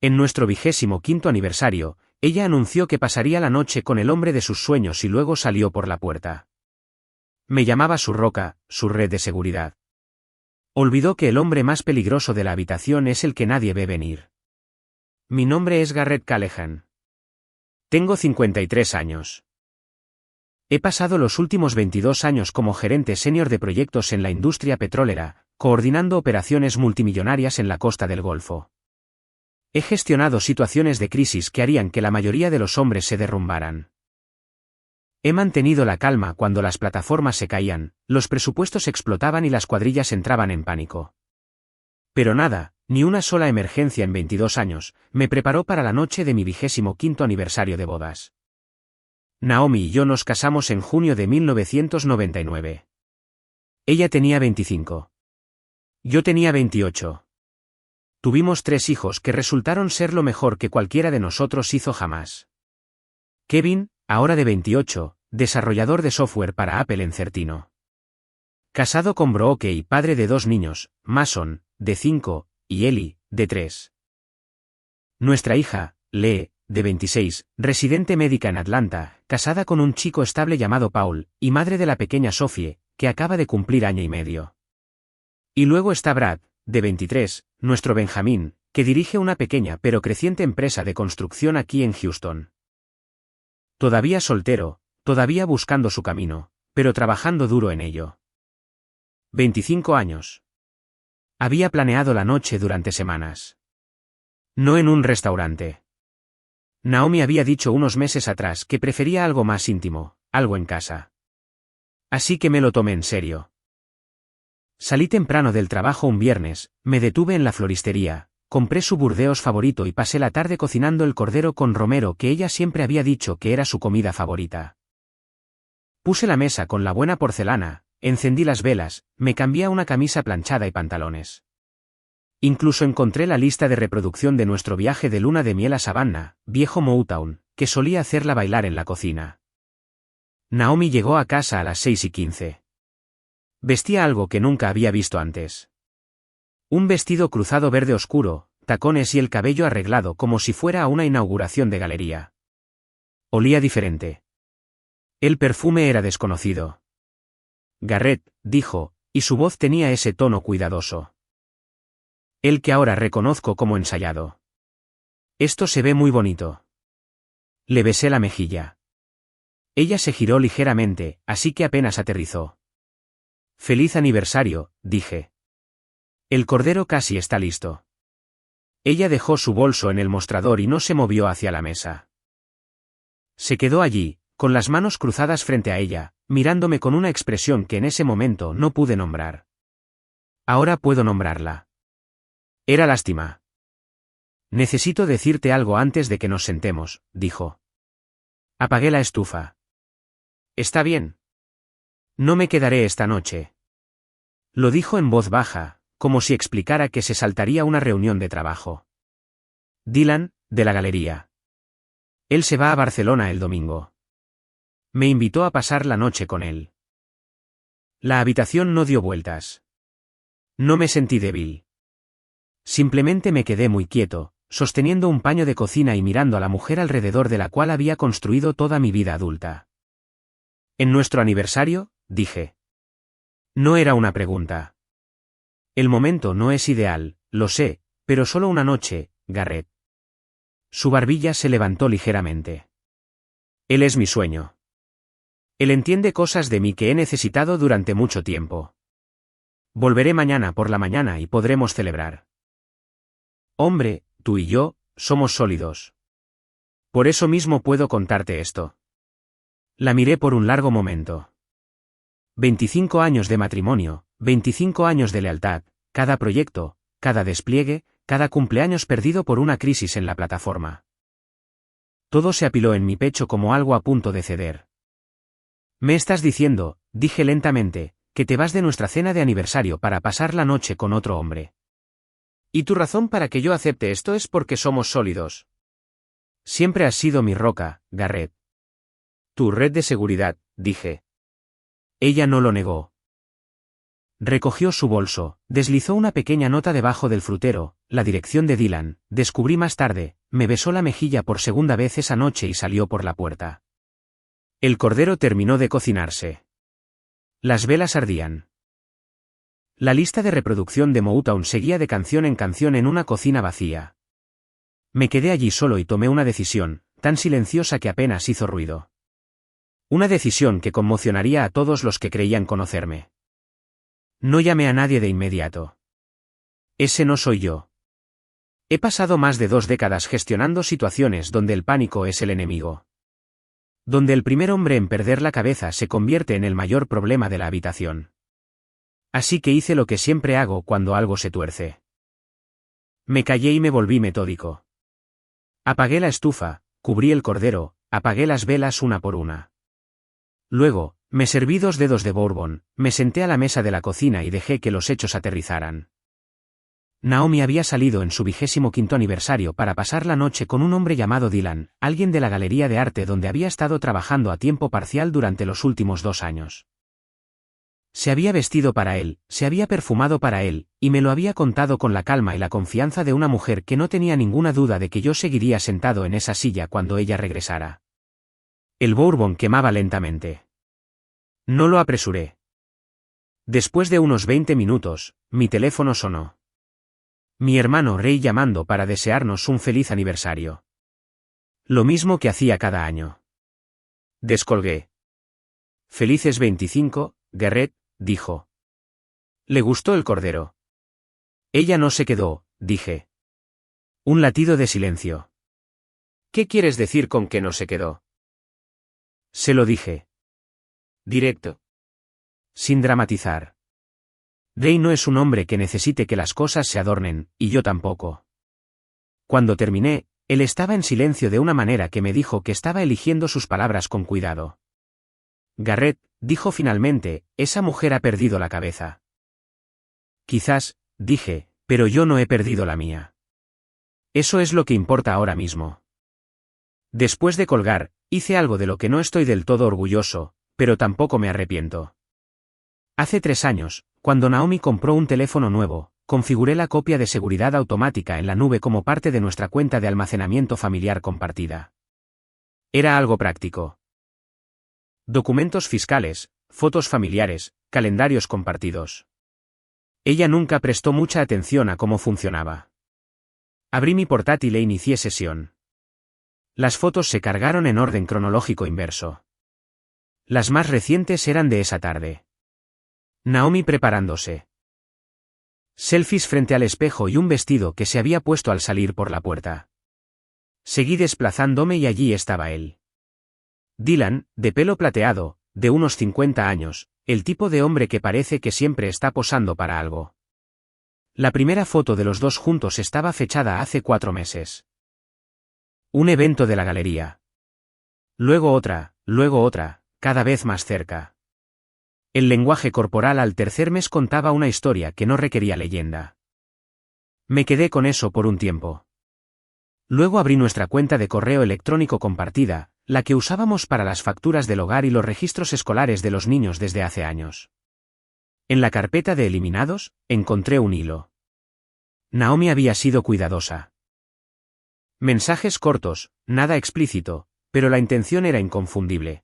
En nuestro 25º aniversario, ella anunció que pasaría la noche con el hombre de sus sueños y luego salió por la puerta. Me llamaba su roca, su red de seguridad. Olvidó que el hombre más peligroso de la habitación es el que nadie ve venir. Mi nombre es Garrett Callahan. Tengo 53 años. He pasado los últimos 22 años como gerente senior de proyectos en la industria petrolera, coordinando operaciones multimillonarias en la costa del Golfo. He gestionado situaciones de crisis que harían que la mayoría de los hombres se derrumbaran. He mantenido la calma cuando las plataformas se caían, los presupuestos explotaban y las cuadrillas entraban en pánico. Pero nada, ni una sola emergencia en 22 años, me preparó para la noche de mi 25º aniversario de bodas. Naomi y yo nos casamos en junio de 1999. Ella tenía 25. Yo tenía 28. Tuvimos 3 hijos que resultaron ser lo mejor que cualquiera de nosotros hizo jamás. Kevin, ahora de 28, desarrollador de software para Apple en Certino. Casado con Brooke y padre de 2 niños, Mason, de 5, y Ellie, de 3. Nuestra hija, Lee, de 26, residente médica en Atlanta, casada con un chico estable llamado Paul, y madre de la pequeña Sophie, que acaba de cumplir año y medio. Y luego está Brad, de 23, nuestro Benjamín, que dirige una pequeña pero creciente empresa de construcción aquí en Houston. Todavía soltero, todavía buscando su camino, pero trabajando duro en ello. 25 años. Había planeado la noche durante semanas. No en un restaurante. Naomi había dicho unos meses atrás que prefería algo más íntimo, algo en casa. Así que me lo tomé en serio. Salí temprano del trabajo un viernes, me detuve en la floristería, compré su burdeos favorito y pasé la tarde cocinando el cordero con romero que ella siempre había dicho que era su comida favorita. Puse la mesa con la buena porcelana, encendí las velas, me cambié a una camisa planchada y pantalones. Incluso encontré la lista de reproducción de nuestro viaje de luna de miel a Savannah, viejo Motown, que solía hacerla bailar en la cocina. Naomi llegó a casa a las 6:15. Vestía algo que nunca había visto antes. Un vestido cruzado verde oscuro, tacones y el cabello arreglado como si fuera a una inauguración de galería. Olía diferente. El perfume era desconocido. Garrett, dijo, y su voz tenía ese tono cuidadoso. El que ahora reconozco como ensayado. Esto se ve muy bonito. Le besé la mejilla. Ella se giró ligeramente, así que apenas aterrizó. Feliz aniversario, dije. El cordero casi está listo. Ella dejó su bolso en el mostrador y no se movió hacia la mesa. Se quedó allí, con las manos cruzadas frente a ella, mirándome con una expresión que en ese momento no pude nombrar. Ahora puedo nombrarla. Era lástima. Necesito decirte algo antes de que nos sentemos, dijo. Apagué la estufa. Está bien. No me quedaré esta noche. Lo dijo en voz baja, como si explicara que se saltaría una reunión de trabajo. Dylan, de la galería. Él se va a Barcelona el domingo. Me invitó a pasar la noche con él. La habitación no dio vueltas. No me sentí débil. Simplemente me quedé muy quieto, sosteniendo un paño de cocina y mirando a la mujer alrededor de la cual había construido toda mi vida adulta. ¿En nuestro aniversario?, dije. No era una pregunta. El momento no es ideal, lo sé, pero solo una noche, Garrett. Su barbilla se levantó ligeramente. Él es mi sueño. Él entiende cosas de mí que he necesitado durante mucho tiempo. Volveré mañana por la mañana y podremos celebrar. Hombre, tú y yo, somos sólidos. Por eso mismo puedo contarte esto. La miré por un largo momento. 25 años de matrimonio, 25 años de lealtad, cada proyecto, cada despliegue, cada cumpleaños perdido por una crisis en la plataforma. Todo se apiló en mi pecho como algo a punto de ceder. Me estás diciendo, dije lentamente, que te vas de nuestra cena de aniversario para pasar la noche con otro hombre. Y tu razón para que yo acepte esto es porque somos sólidos. Siempre has sido mi roca, Garrett. Tu red de seguridad, dije. Ella no lo negó. Recogió su bolso, deslizó una pequeña nota debajo del frutero, la dirección de Dylan, descubrí más tarde, me besó la mejilla por segunda vez esa noche y salió por la puerta. El cordero terminó de cocinarse. Las velas ardían. La lista de reproducción de Motown seguía de canción en canción en una cocina vacía. Me quedé allí solo y tomé una decisión, tan silenciosa que apenas hizo ruido. Una decisión que conmocionaría a todos los que creían conocerme. No llamé a nadie de inmediato. Ese no soy yo. He pasado más de 2 décadas gestionando situaciones donde el pánico es el enemigo. Donde el primer hombre en perder la cabeza se convierte en el mayor problema de la habitación. Así que hice lo que siempre hago cuando algo se tuerce. Me callé y me volví metódico. Apagué la estufa, cubrí el cordero, apagué las velas una por una. Luego, me serví 2 dedos de bourbon, me senté a la mesa de la cocina y dejé que los hechos aterrizaran. Naomi había salido en su 25º aniversario para pasar la noche con un hombre llamado Dylan, alguien de la galería de arte donde había estado trabajando a tiempo parcial durante los últimos 2 años. Se había vestido para él, se había perfumado para él, y me lo había contado con la calma y la confianza de una mujer que no tenía ninguna duda de que yo seguiría sentado en esa silla cuando ella regresara. El bourbon quemaba lentamente. No lo apresuré. Después de unos 20 minutos, mi teléfono sonó. Mi hermano Ray llamando para desearnos un feliz aniversario. Lo mismo que hacía cada año. Descolgué. Felices 25, Garrett, dijo. Le gustó el cordero. Ella no se quedó, dije. Un latido de silencio. ¿Qué quieres decir con que no se quedó? Se lo dije. Directo. Sin dramatizar. Ray no es un hombre que necesite que las cosas se adornen, y yo tampoco. Cuando terminé, él estaba en silencio de una manera que me dijo que estaba eligiendo sus palabras con cuidado. Garrett, dijo finalmente, esa mujer ha perdido la cabeza. Quizás, dije, pero yo no he perdido la mía. Eso es lo que importa ahora mismo. Después de colgar, hice algo de lo que no estoy del todo orgulloso, pero tampoco me arrepiento. Hace 3 años, cuando Naomi compró un teléfono nuevo, configuré la copia de seguridad automática en la nube como parte de nuestra cuenta de almacenamiento familiar compartida. Era algo práctico. Documentos fiscales, fotos familiares, calendarios compartidos. Ella nunca prestó mucha atención a cómo funcionaba. Abrí mi portátil e inicié sesión. Las fotos se cargaron en orden cronológico inverso. Las más recientes eran de esa tarde. Naomi preparándose. Selfies frente al espejo y un vestido que se había puesto al salir por la puerta. Seguí desplazándome y allí estaba él. Dylan, de pelo plateado, de unos 50 años, el tipo de hombre que parece que siempre está posando para algo. La primera foto de los dos juntos estaba fechada hace 4 meses. Un evento de la galería. Luego otra, cada vez más cerca. El lenguaje corporal al tercer mes contaba una historia que no requería leyenda. Me quedé con eso por un tiempo. Luego abrí nuestra cuenta de correo electrónico compartida, la que usábamos para las facturas del hogar y los registros escolares de los niños desde hace años. En la carpeta de eliminados, encontré un hilo. Naomi había sido cuidadosa. Mensajes cortos, nada explícito, pero la intención era inconfundible.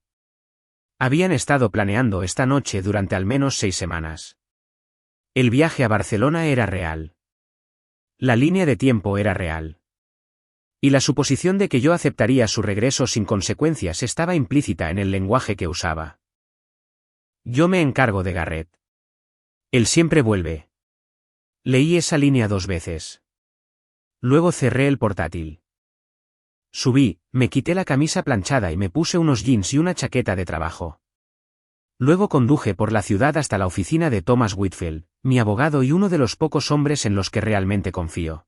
Habían estado planeando esta noche durante al menos 6 semanas. El viaje a Barcelona era real. La línea de tiempo era real. Y la suposición de que yo aceptaría su regreso sin consecuencias estaba implícita en el lenguaje que usaba. Yo me encargo de Garrett. Él siempre vuelve. Leí esa línea 2 veces. Luego cerré el portátil. Subí, me quité la camisa planchada y me puse unos jeans y una chaqueta de trabajo. Luego conduje por la ciudad hasta la oficina de Thomas Whitfield, mi abogado y uno de los pocos hombres en los que realmente confío.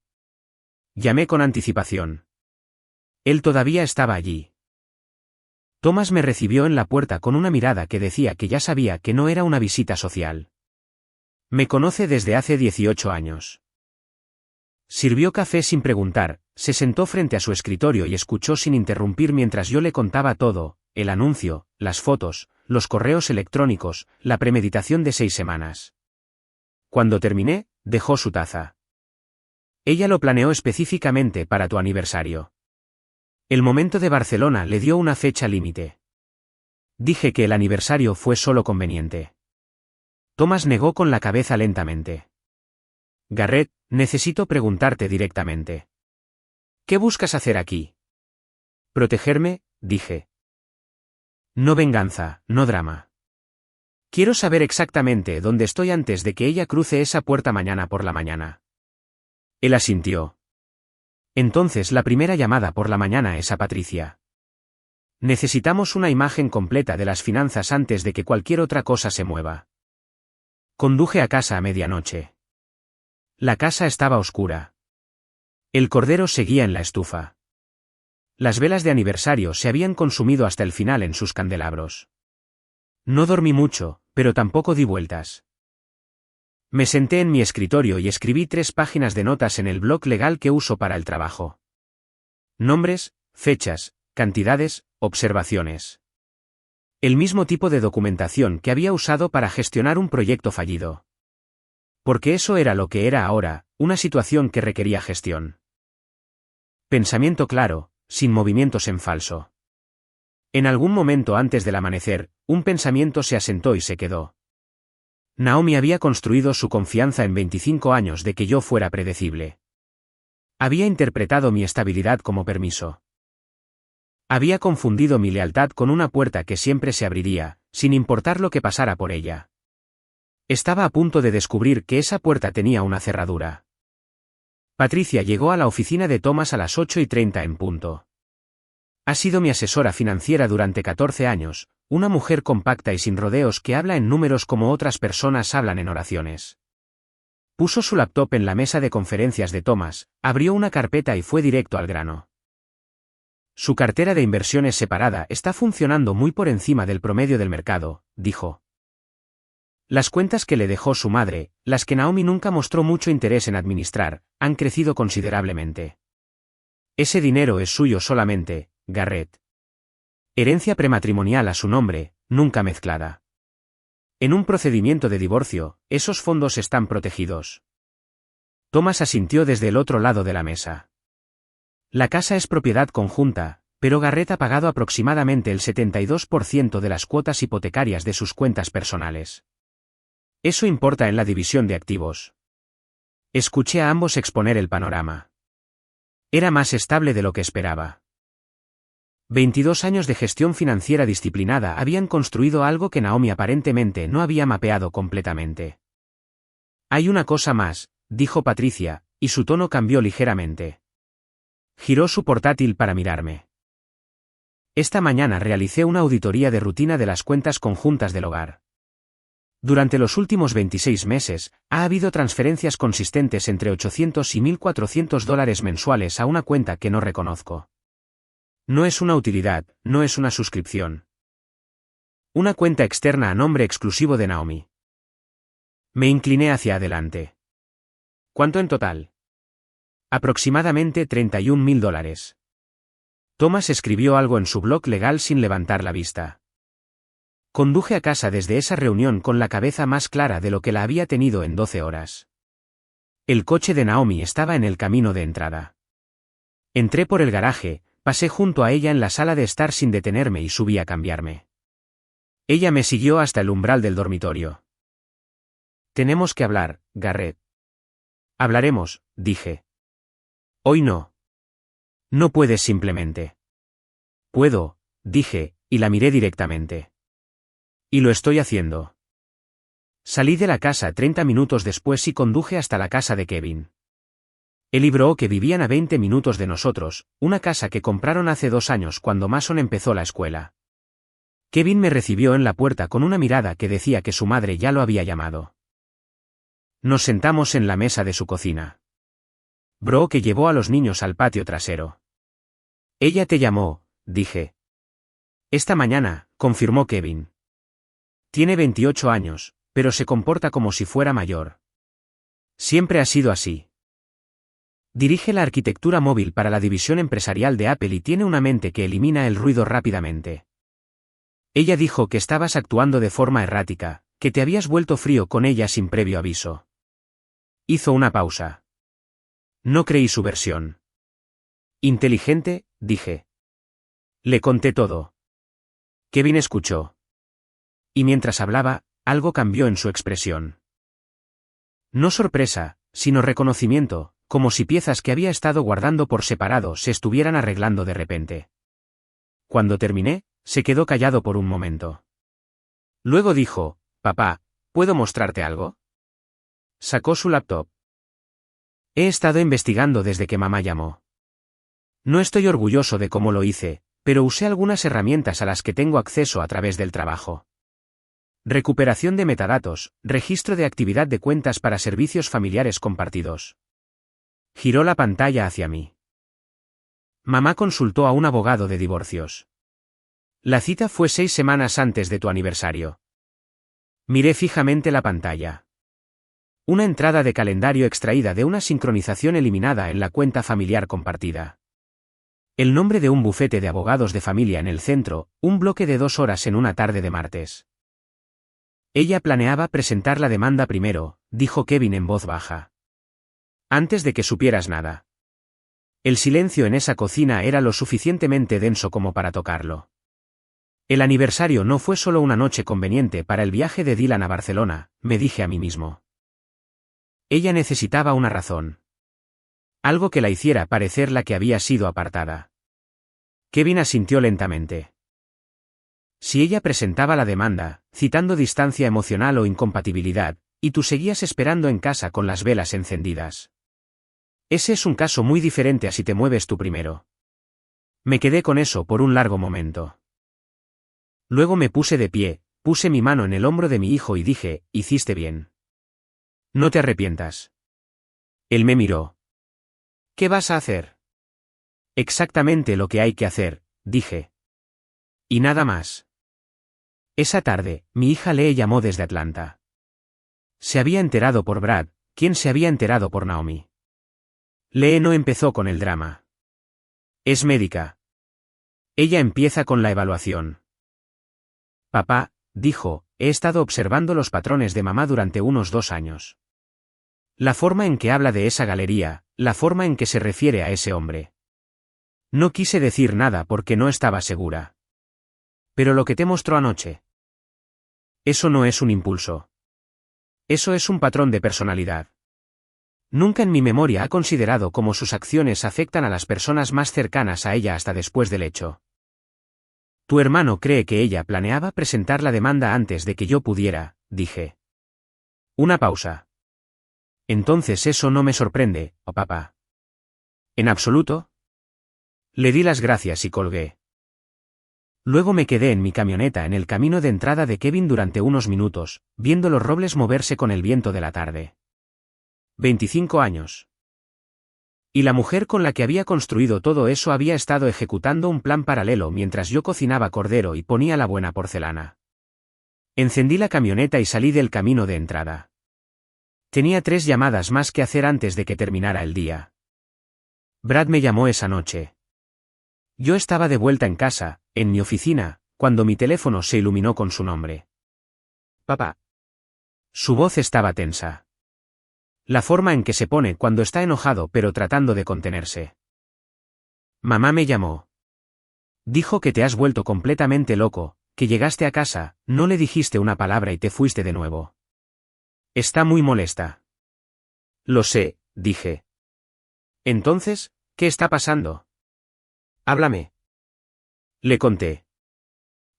Llamé con anticipación. Él todavía estaba allí. Thomas me recibió en la puerta con una mirada que decía que ya sabía que no era una visita social. Me conoce desde hace 18 años. Sirvió café sin preguntar, se sentó frente a su escritorio y escuchó sin interrumpir mientras yo le contaba todo, el anuncio, las fotos, los correos electrónicos, la premeditación de 6 semanas. Cuando terminé, dejó su taza. Ella lo planeó específicamente para tu aniversario. El momento de Barcelona le dio una fecha límite. Dije que el aniversario fue solo conveniente. Thomas negó con la cabeza lentamente. Garrett, necesito preguntarte directamente. ¿Qué buscas hacer aquí? Protegerme, dije. No venganza, no drama. Quiero saber exactamente dónde estoy antes de que ella cruce esa puerta mañana por la mañana. Él asintió. Entonces la primera llamada por la mañana es a Patricia. Necesitamos una imagen completa de las finanzas antes de que cualquier otra cosa se mueva. Conduje a casa a medianoche. La casa estaba oscura. El cordero seguía en la estufa. Las velas de aniversario se habían consumido hasta el final en sus candelabros. No dormí mucho, pero tampoco di vueltas. Me senté en mi escritorio y escribí 3 páginas de notas en el blog legal que uso para el trabajo. Nombres, fechas, cantidades, observaciones. El mismo tipo de documentación que había usado para gestionar un proyecto fallido. Porque eso era lo que era ahora, una situación que requería gestión. Pensamiento claro, sin movimientos en falso. En algún momento antes del amanecer, un pensamiento se asentó y se quedó. Naomi había construido su confianza en 25 años de que yo fuera predecible. Había interpretado mi estabilidad como permiso. Había confundido mi lealtad con una puerta que siempre se abriría, sin importar lo que pasara por ella. Estaba a punto de descubrir que esa puerta tenía una cerradura. Patricia llegó a la oficina de Thomas a las 8:30 en punto. Ha sido mi asesora financiera durante 14 años, una mujer compacta y sin rodeos que habla en números como otras personas hablan en oraciones. Puso su laptop en la mesa de conferencias de Thomas, abrió una carpeta y fue directo al grano. Su cartera de inversiones separada está funcionando muy por encima del promedio del mercado, dijo. Las cuentas que le dejó su madre, las que Naomi nunca mostró mucho interés en administrar, han crecido considerablemente. Ese dinero es suyo solamente, Garrett. Herencia prematrimonial a su nombre, nunca mezclada. En un procedimiento de divorcio, esos fondos están protegidos. Thomas asintió desde el otro lado de la mesa. La casa es propiedad conjunta, pero Garrett ha pagado aproximadamente el 72% de las cuotas hipotecarias de sus cuentas personales. Eso importa en la división de activos. Escuché a ambos exponer el panorama. Era más estable de lo que esperaba. 22 años de gestión financiera disciplinada habían construido algo que Naomi aparentemente no había mapeado completamente. Hay una cosa más, dijo Patricia, y su tono cambió ligeramente. Giró su portátil para mirarme. Esta mañana realicé una auditoría de rutina de las cuentas conjuntas del hogar. Durante los últimos 26 meses, ha habido transferencias consistentes entre $800 y $1.400 mensuales a una cuenta que no reconozco. No es una utilidad, no es una suscripción. Una cuenta externa a nombre exclusivo de Naomi. Me incliné hacia adelante. ¿Cuánto en total? Aproximadamente $31.000. Thomas escribió algo en su blog legal sin levantar la vista. Conduje a casa desde esa reunión con la cabeza más clara de lo que la había tenido en 12 horas. El coche de Naomi estaba en el camino de entrada. Entré por el garaje, pasé junto a ella en la sala de estar sin detenerme y subí a cambiarme. Ella me siguió hasta el umbral del dormitorio. Tenemos que hablar, Garrett. Hablaremos, dije. Hoy no. No puedes simplemente. Puedo, dije, y la miré directamente. Y lo estoy haciendo. Salí de la casa 30 minutos después y conduje hasta la casa de Kevin. Él y Brooke vivían a 20 minutos de nosotros, una casa que compraron hace 2 años cuando Mason empezó la escuela. Kevin me recibió en la puerta con una mirada que decía que su madre ya lo había llamado. Nos sentamos en la mesa de su cocina. Brooke llevó a los niños al patio trasero. Ella te llamó, dije. Esta mañana, confirmó Kevin. Tiene 28 años, pero se comporta como si fuera mayor. Siempre ha sido así. Dirige la arquitectura móvil para la división empresarial de Apple y tiene una mente que elimina el ruido rápidamente. Ella dijo que estabas actuando de forma errática, que te habías vuelto frío con ella sin previo aviso. Hizo una pausa. No creí su versión. Inteligente, dije. Le conté todo. Kevin escuchó. Y mientras hablaba, algo cambió en su expresión. No sorpresa, sino reconocimiento, como si piezas que había estado guardando por separado se estuvieran arreglando de repente. Cuando terminé, se quedó callado por un momento. Luego dijo, «Papá, ¿puedo mostrarte algo?» Sacó su laptop. He estado investigando desde que mamá llamó. No estoy orgulloso de cómo lo hice, pero usé algunas herramientas a las que tengo acceso a través del trabajo. Recuperación de metadatos, registro de actividad de cuentas para servicios familiares compartidos. Giró la pantalla hacia mí. Mamá consultó a un abogado de divorcios. La cita fue 6 semanas antes de tu aniversario. Miré fijamente la pantalla. Una entrada de calendario extraída de una sincronización eliminada en la cuenta familiar compartida. El nombre de un bufete de abogados de familia en el centro, un bloque de 2 horas en una tarde de martes. Ella planeaba presentar la demanda primero, dijo Kevin en voz baja. Antes de que supieras nada. El silencio en esa cocina era lo suficientemente denso como para tocarlo. El aniversario no fue solo una noche conveniente para el viaje de Dylan a Barcelona, me dije a mí mismo. Ella necesitaba una razón. Algo que la hiciera parecer la que había sido apartada. Kevin asintió lentamente. Si ella presentaba la demanda, citando distancia emocional o incompatibilidad, y tú seguías esperando en casa con las velas encendidas. Ese es un caso muy diferente a si te mueves tú primero. Me quedé con eso por un largo momento. Luego me puse de pie, puse mi mano en el hombro de mi hijo y dije, hiciste bien. No te arrepientas. Él me miró. ¿Qué vas a hacer? Exactamente lo que hay que hacer, dije. Y nada más. Esa tarde, mi hija Lee llamó desde Atlanta. Se había enterado por Brad, quien se había enterado por Naomi. Lee no empezó con el drama. Es médica. Ella empieza con la evaluación. Papá, dijo, he estado observando los patrones de mamá durante unos 2 años. La forma en que habla de esa galería, la forma en que se refiere a ese hombre. No quise decir nada porque no estaba segura. Pero lo que te mostró anoche. Eso no es un impulso. Eso es un patrón de personalidad. Nunca en mi memoria ha considerado cómo sus acciones afectan a las personas más cercanas a ella hasta después del hecho. Tu hermano cree que ella planeaba presentar la demanda antes de que yo pudiera, dije. Una pausa. Entonces eso no me sorprende, oh papá. ¿En absoluto? Le di las gracias y colgué. Luego me quedé en mi camioneta en el camino de entrada de Kevin durante unos minutos, viendo los robles moverse con el viento de la tarde. 25 años. Y la mujer con la que había construido todo eso había estado ejecutando un plan paralelo mientras yo cocinaba cordero y ponía la buena porcelana. Encendí la camioneta y salí del camino de entrada. Tenía 3 llamadas más que hacer antes de que terminara el día. Brad me llamó esa noche. Yo estaba de vuelta en casa, en mi oficina, cuando mi teléfono se iluminó con su nombre. Papá. Su voz estaba tensa. La forma en que se pone cuando está enojado pero tratando de contenerse. Mamá me llamó. Dijo que te has vuelto completamente loco, que llegaste a casa, no le dijiste una palabra y te fuiste de nuevo. Está muy molesta. Lo sé, dije. Entonces, ¿qué está pasando? Háblame. Le conté.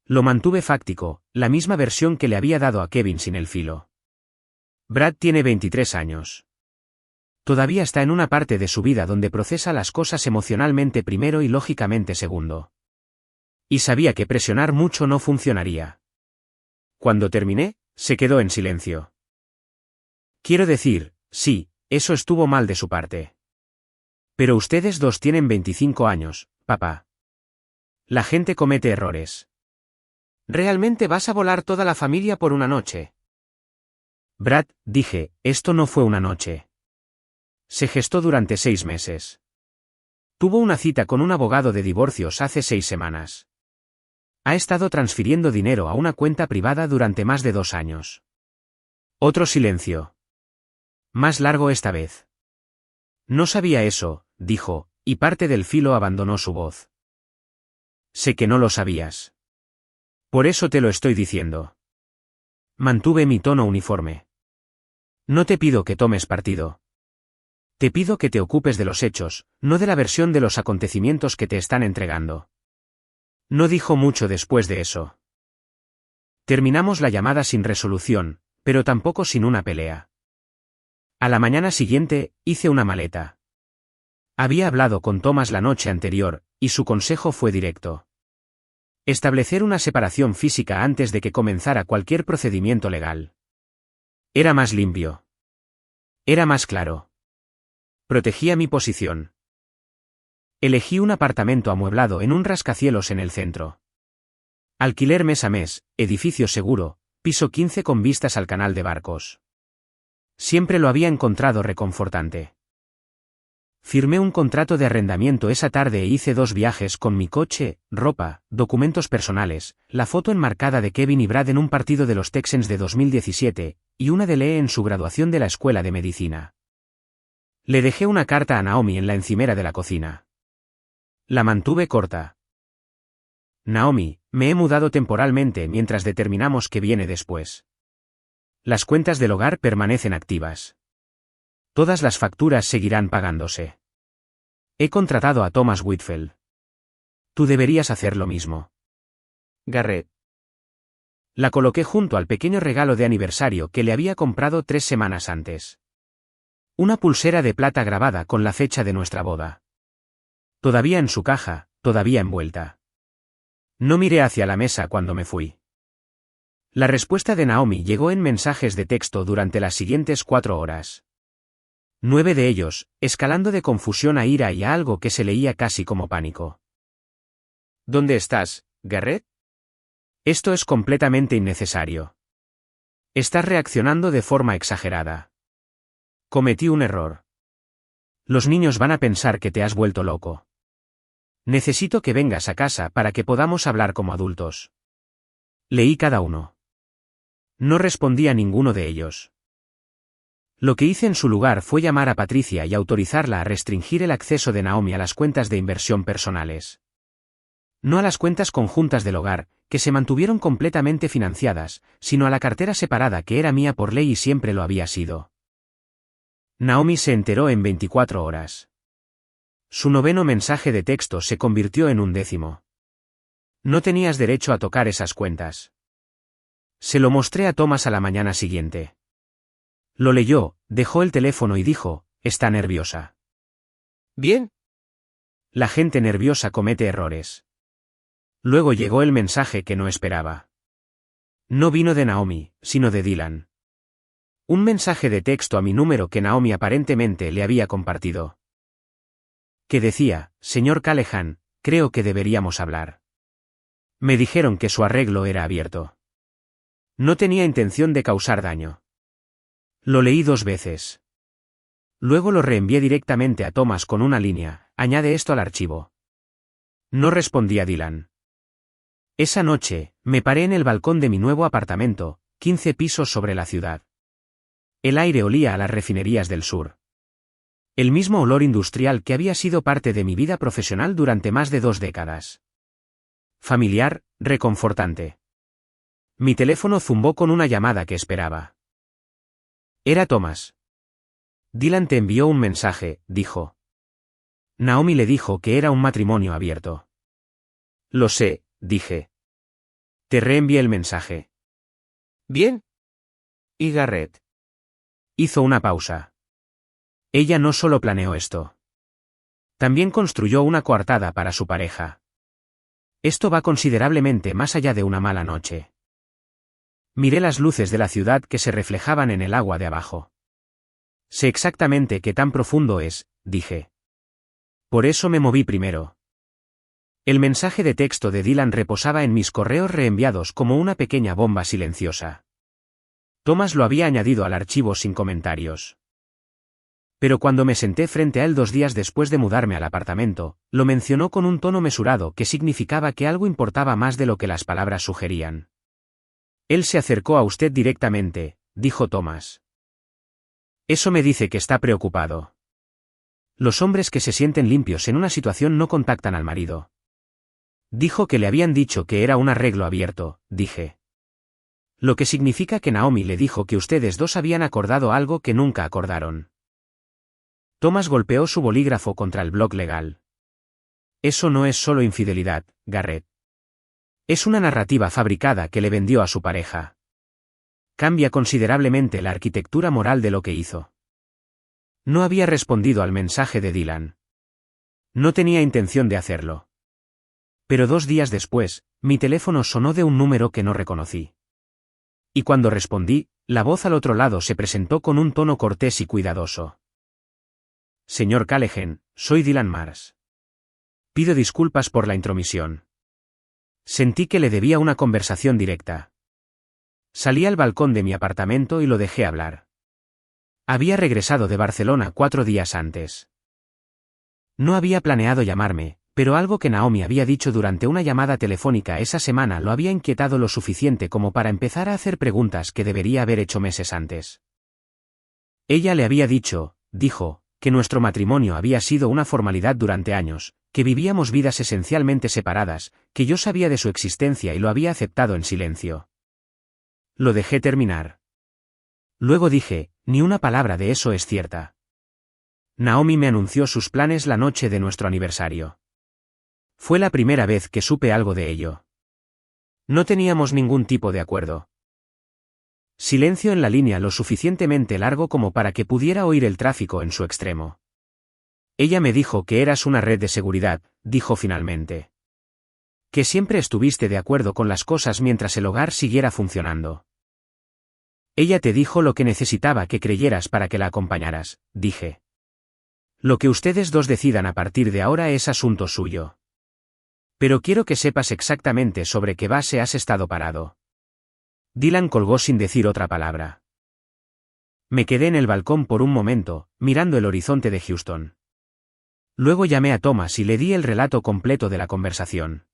Lo mantuve fáctico, la misma versión que le había dado a Kevin sin el filo. Brad tiene 23 años. Todavía está en una parte de su vida donde procesa las cosas emocionalmente primero y lógicamente segundo. Y sabía que presionar mucho no funcionaría. Cuando terminé, se quedó en silencio. Quiero decir, sí, eso estuvo mal de su parte. Pero ustedes dos tienen 25 años, papá. La gente comete errores. ¿Realmente vas a volar toda la familia por una noche? Brad, dije, esto no fue una noche. Se gestó durante 6 meses. Tuvo una cita con un abogado de divorcios hace 6 semanas. Ha estado transfiriendo dinero a una cuenta privada durante más de 2 años. Otro silencio. Más largo esta vez. No sabía eso, dijo, y parte del filo abandonó su voz. Sé que no lo sabías. Por eso te lo estoy diciendo. Mantuve mi tono uniforme. No te pido que tomes partido. Te pido que te ocupes de los hechos, no de la versión de los acontecimientos que te están entregando. No dijo mucho después de eso. Terminamos la llamada sin resolución, pero tampoco sin una pelea. A la mañana siguiente, hice una maleta. Había hablado con Thomas la noche anterior, y su consejo fue directo. Establecer una separación física antes de que comenzara cualquier procedimiento legal. Era más limpio. Era más claro. Protegía mi posición. Elegí un apartamento amueblado en un rascacielos en el centro. Alquiler mes a mes, edificio seguro, piso 15 con vistas al canal de barcos. Siempre lo había encontrado reconfortante. Firmé un contrato de arrendamiento esa tarde e hice 2 viajes con mi coche, ropa, documentos personales, la foto enmarcada de Kevin y Brad en un partido de los Texans de 2017, y una de Lee en su graduación de la escuela de medicina. Le dejé una carta a Naomi en la encimera de la cocina. La mantuve corta. Naomi, me he mudado temporalmente mientras determinamos qué viene después. Las cuentas del hogar permanecen activas. Todas las facturas seguirán pagándose. He contratado a Thomas Whitfield. Tú deberías hacer lo mismo. Garrett. La coloqué junto al pequeño regalo de aniversario que le había comprado 3 semanas antes. Una pulsera de plata grabada con la fecha de nuestra boda. Todavía en su caja, todavía envuelta. No miré hacia la mesa cuando me fui. La respuesta de Naomi llegó en mensajes de texto durante las siguientes 4 horas. 9 de ellos, escalando de confusión a ira y a algo que se leía casi como pánico. ¿Dónde estás, Garrett? Esto es completamente innecesario. Estás reaccionando de forma exagerada. Cometí un error. Los niños van a pensar que te has vuelto loco. Necesito que vengas a casa para que podamos hablar como adultos. Leí cada uno. No respondí a ninguno de ellos. Lo que hice en su lugar fue llamar a Patricia y autorizarla a restringir el acceso de Naomi a las cuentas de inversión personales. No a las cuentas conjuntas del hogar, que se mantuvieron completamente financiadas, sino a la cartera separada que era mía por ley y siempre lo había sido. Naomi se enteró en 24 horas. Su 9º mensaje de texto se convirtió en un 10º. No tenías derecho a tocar esas cuentas. Se lo mostré a Thomas a la mañana siguiente. Lo leyó, dejó el teléfono y dijo, está nerviosa. Bien. La gente nerviosa comete errores. Luego llegó el mensaje que no esperaba. No vino de Naomi, sino de Dylan. Un mensaje de texto a mi número que Naomi aparentemente le había compartido. Que decía, señor Callahan, creo que deberíamos hablar. Me dijeron que su arreglo era abierto. No tenía intención de causar daño. Lo leí 2 veces. Luego lo reenvié directamente a Thomas con una línea, añade esto al archivo. No respondí a Dylan. Esa noche, me paré en el balcón de mi nuevo apartamento, 15 pisos sobre la ciudad. El aire olía a las refinerías del sur. El mismo olor industrial que había sido parte de mi vida profesional durante más de 2 décadas. Familiar, reconfortante. Mi teléfono zumbó con una llamada que esperaba. Era Thomas. Dylan te envió un mensaje, dijo. Naomi le dijo que era un matrimonio abierto. Lo sé, dije. Te reenvié el mensaje. Bien. ¿Y Garrett? Hizo una pausa. Ella no solo planeó esto. También construyó una coartada para su pareja. Esto va considerablemente más allá de una mala noche. Miré las luces de la ciudad que se reflejaban en el agua de abajo. Sé exactamente qué tan profundo es, dije. Por eso me moví primero. El mensaje de texto de Dylan reposaba en mis correos reenviados como una pequeña bomba silenciosa. Thomas lo había añadido al archivo sin comentarios. Pero cuando me senté frente a él 2 días después de mudarme al apartamento, lo mencionó con un tono mesurado que significaba que algo importaba más de lo que las palabras sugerían. Él se acercó a usted directamente, dijo Thomas. Eso me dice que está preocupado. Los hombres que se sienten limpios en una situación no contactan al marido. Dijo que le habían dicho que era un arreglo abierto, dije. Lo que significa que Naomi le dijo que ustedes dos habían acordado algo que nunca acordaron. Thomas golpeó su bolígrafo contra el bloc legal. Eso no es solo infidelidad, Garrett. Es una narrativa fabricada que le vendió a su pareja. Cambia considerablemente la arquitectura moral de lo que hizo. No había respondido al mensaje de Dylan. No tenía intención de hacerlo. Pero 2 días después, mi teléfono sonó de un número que no reconocí. Y cuando respondí, la voz al otro lado se presentó con un tono cortés y cuidadoso. Señor Callahan, soy Dylan Mars. Pido disculpas por la intromisión. Sentí que le debía una conversación directa. Salí al balcón de mi apartamento y lo dejé hablar. Había regresado de Barcelona 4 días antes. No había planeado llamarme, pero algo que Naomi había dicho durante una llamada telefónica esa semana lo había inquietado lo suficiente como para empezar a hacer preguntas que debería haber hecho meses antes. Ella le había dijo, que nuestro matrimonio había sido una formalidad durante años, que vivíamos vidas esencialmente separadas, que yo sabía de su existencia y lo había aceptado en silencio. Lo dejé terminar. Luego dije, ni una palabra de eso es cierta. Naomi me anunció sus planes la noche de nuestro aniversario. Fue la primera vez que supe algo de ello. No teníamos ningún tipo de acuerdo. Silencio en la línea lo suficientemente largo como para que pudiera oír el tráfico en su extremo. Ella me dijo que eras una red de seguridad, dijo finalmente. Que siempre estuviste de acuerdo con las cosas mientras el hogar siguiera funcionando. Ella te dijo lo que necesitaba que creyeras para que la acompañaras, dije. Lo que ustedes dos decidan a partir de ahora es asunto suyo. Pero quiero que sepas exactamente sobre qué base has estado parado. Dylan colgó sin decir otra palabra. Me quedé en el balcón por un momento, mirando el horizonte de Houston. Luego llamé a Thomas y le di el relato completo de la conversación.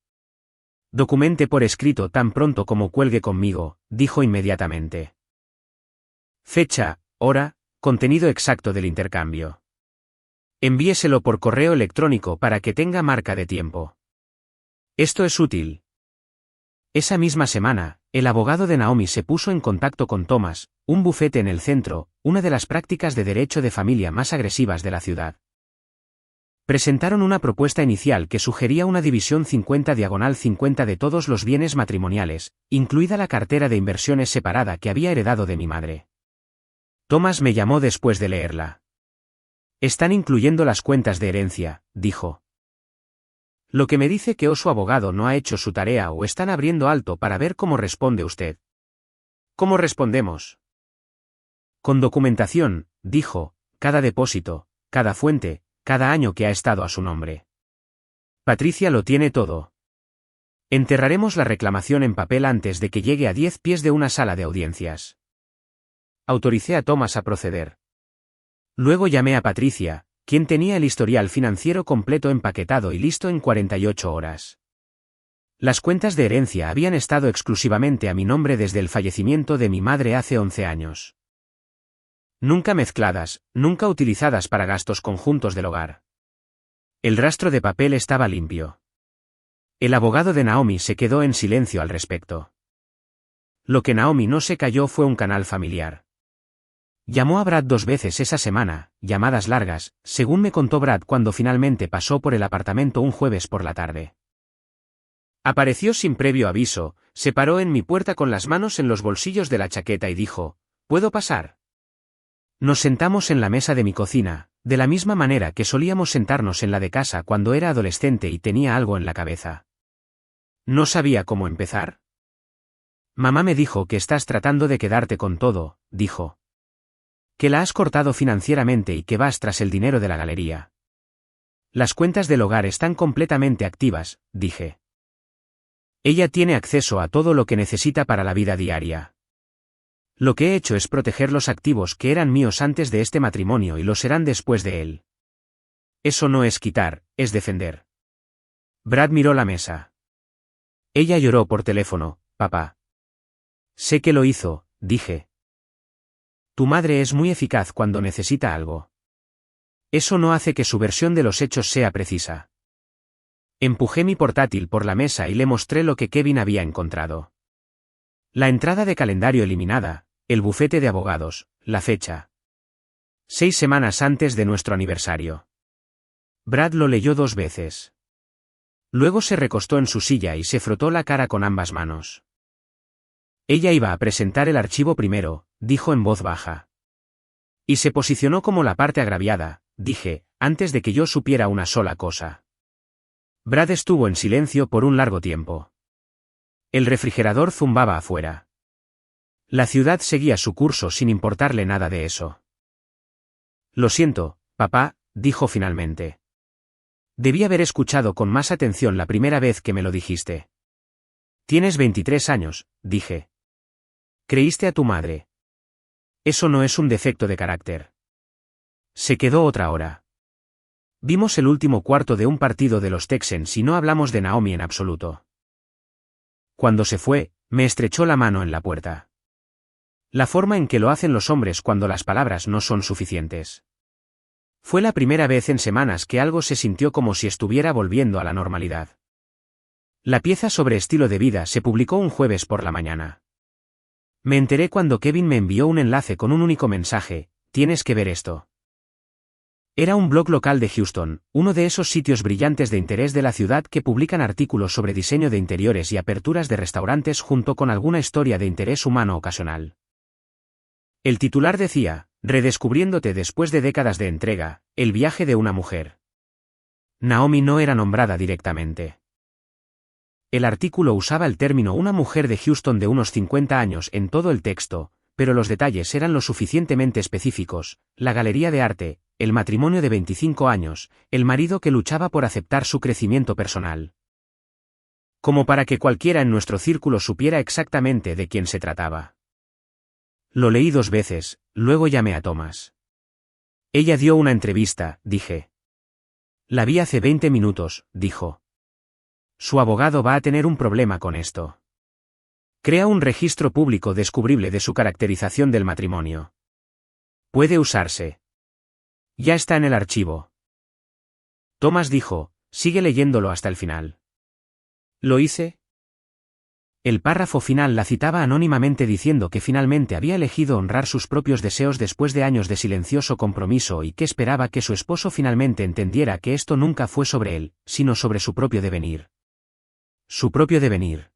Documente por escrito tan pronto como cuelgue conmigo, dijo inmediatamente. Fecha, hora, contenido exacto del intercambio. Envíeselo por correo electrónico para que tenga marca de tiempo. Esto es útil. Esa misma semana, el abogado de Naomi se puso en contacto con Thomas, un bufete en el centro, una de las prácticas de derecho de familia más agresivas de la ciudad. Presentaron una propuesta inicial que sugería una división 50/50 de todos los bienes matrimoniales, incluida la cartera de inversiones separada que había heredado de mi madre. Thomas me llamó después de leerla. Están incluyendo las cuentas de herencia, dijo. Lo que me dice que o su abogado no ha hecho su tarea o están abriendo alto para ver cómo responde usted. ¿Cómo respondemos? Con documentación, dijo, cada depósito, cada fuente, cada año que ha estado a su nombre. Patricia lo tiene todo. Enterraremos la reclamación en papel antes de que llegue a 10 pies de una sala de audiencias. Autoricé a Thomas a proceder. Luego llamé a Patricia, quien tenía el historial financiero completo empaquetado y listo en 48 horas. Las cuentas de herencia habían estado exclusivamente a mi nombre desde el fallecimiento de mi madre hace 11 años. Nunca mezcladas, nunca utilizadas para gastos conjuntos del hogar. El rastro de papel estaba limpio. El abogado de Naomi se quedó en silencio al respecto. Lo que Naomi no se calló fue un canal familiar. Llamó a Brad 2 veces esa semana, llamadas largas, según me contó Brad cuando finalmente pasó por el apartamento un jueves por la tarde. Apareció sin previo aviso, se paró en mi puerta con las manos en los bolsillos de la chaqueta y dijo, ¿puedo pasar? Nos sentamos en la mesa de mi cocina, de la misma manera que solíamos sentarnos en la de casa cuando era adolescente y tenía algo en la cabeza. No sabía cómo empezar. Mamá me dijo que estás tratando de quedarte con todo, dijo. Que la has cortado financieramente y que vas tras el dinero de la galería. Las cuentas del hogar están completamente activas, dije. Ella tiene acceso a todo lo que necesita para la vida diaria. Lo que he hecho es proteger los activos que eran míos antes de este matrimonio y lo serán después de él. Eso no es quitar, es defender. Brad miró la mesa. Ella lloró por teléfono, papá. Sé que lo hizo, dije. Tu madre es muy eficaz cuando necesita algo. Eso no hace que su versión de los hechos sea precisa. Empujé mi portátil por la mesa y le mostré lo que Kevin había encontrado. La entrada de calendario eliminada, el bufete de abogados, la fecha. 6 semanas antes de nuestro aniversario. Brad lo leyó 2 veces. Luego se recostó en su silla y se frotó la cara con ambas manos. Ella iba a presentar el archivo primero, dijo en voz baja. Y se posicionó como la parte agraviada, dije, antes de que yo supiera una sola cosa. Brad estuvo en silencio por un largo tiempo. El refrigerador zumbaba afuera. La ciudad seguía su curso sin importarle nada de eso. Lo siento, papá, dijo finalmente. Debí haber escuchado con más atención la primera vez que me lo dijiste. Tienes 23 años, dije. Creíste a tu madre. Eso no es un defecto de carácter. Se quedó otra hora. Vimos el último cuarto de un partido de los Texans y no hablamos de Naomi en absoluto. Cuando se fue, me estrechó la mano en la puerta. La forma en que lo hacen los hombres cuando las palabras no son suficientes. Fue la primera vez en semanas que algo se sintió como si estuviera volviendo a la normalidad. La pieza sobre estilo de vida se publicó un jueves por la mañana. Me enteré cuando Kevin me envió un enlace con un único mensaje: tienes que ver esto. Era un blog local de Houston, uno de esos sitios brillantes de interés de la ciudad que publican artículos sobre diseño de interiores y aperturas de restaurantes junto con alguna historia de interés humano ocasional. El titular decía: redescubriéndote después de décadas de entrega, el viaje de una mujer. Naomi no era nombrada directamente. El artículo usaba el término una mujer de Houston de unos 50 años en todo el texto, pero los detalles eran lo suficientemente específicos: la galería de arte, el matrimonio de 25 años, el marido que luchaba por aceptar su crecimiento personal. Como para que cualquiera en nuestro círculo supiera exactamente de quién se trataba. Lo leí 2 veces, luego llamé a Thomas. Ella dio una entrevista, dije. La vi hace 20 minutos, dijo. Su abogado va a tener un problema con esto. Crea un registro público descubrible de su caracterización del matrimonio. Puede usarse. Ya está en el archivo. Thomas dijo: sigue leyéndolo hasta el final. ¿Lo hice? El párrafo final la citaba anónimamente diciendo que finalmente había elegido honrar sus propios deseos después de años de silencioso compromiso y que esperaba que su esposo finalmente entendiera que esto nunca fue sobre él, sino sobre su propio devenir. Su propio devenir.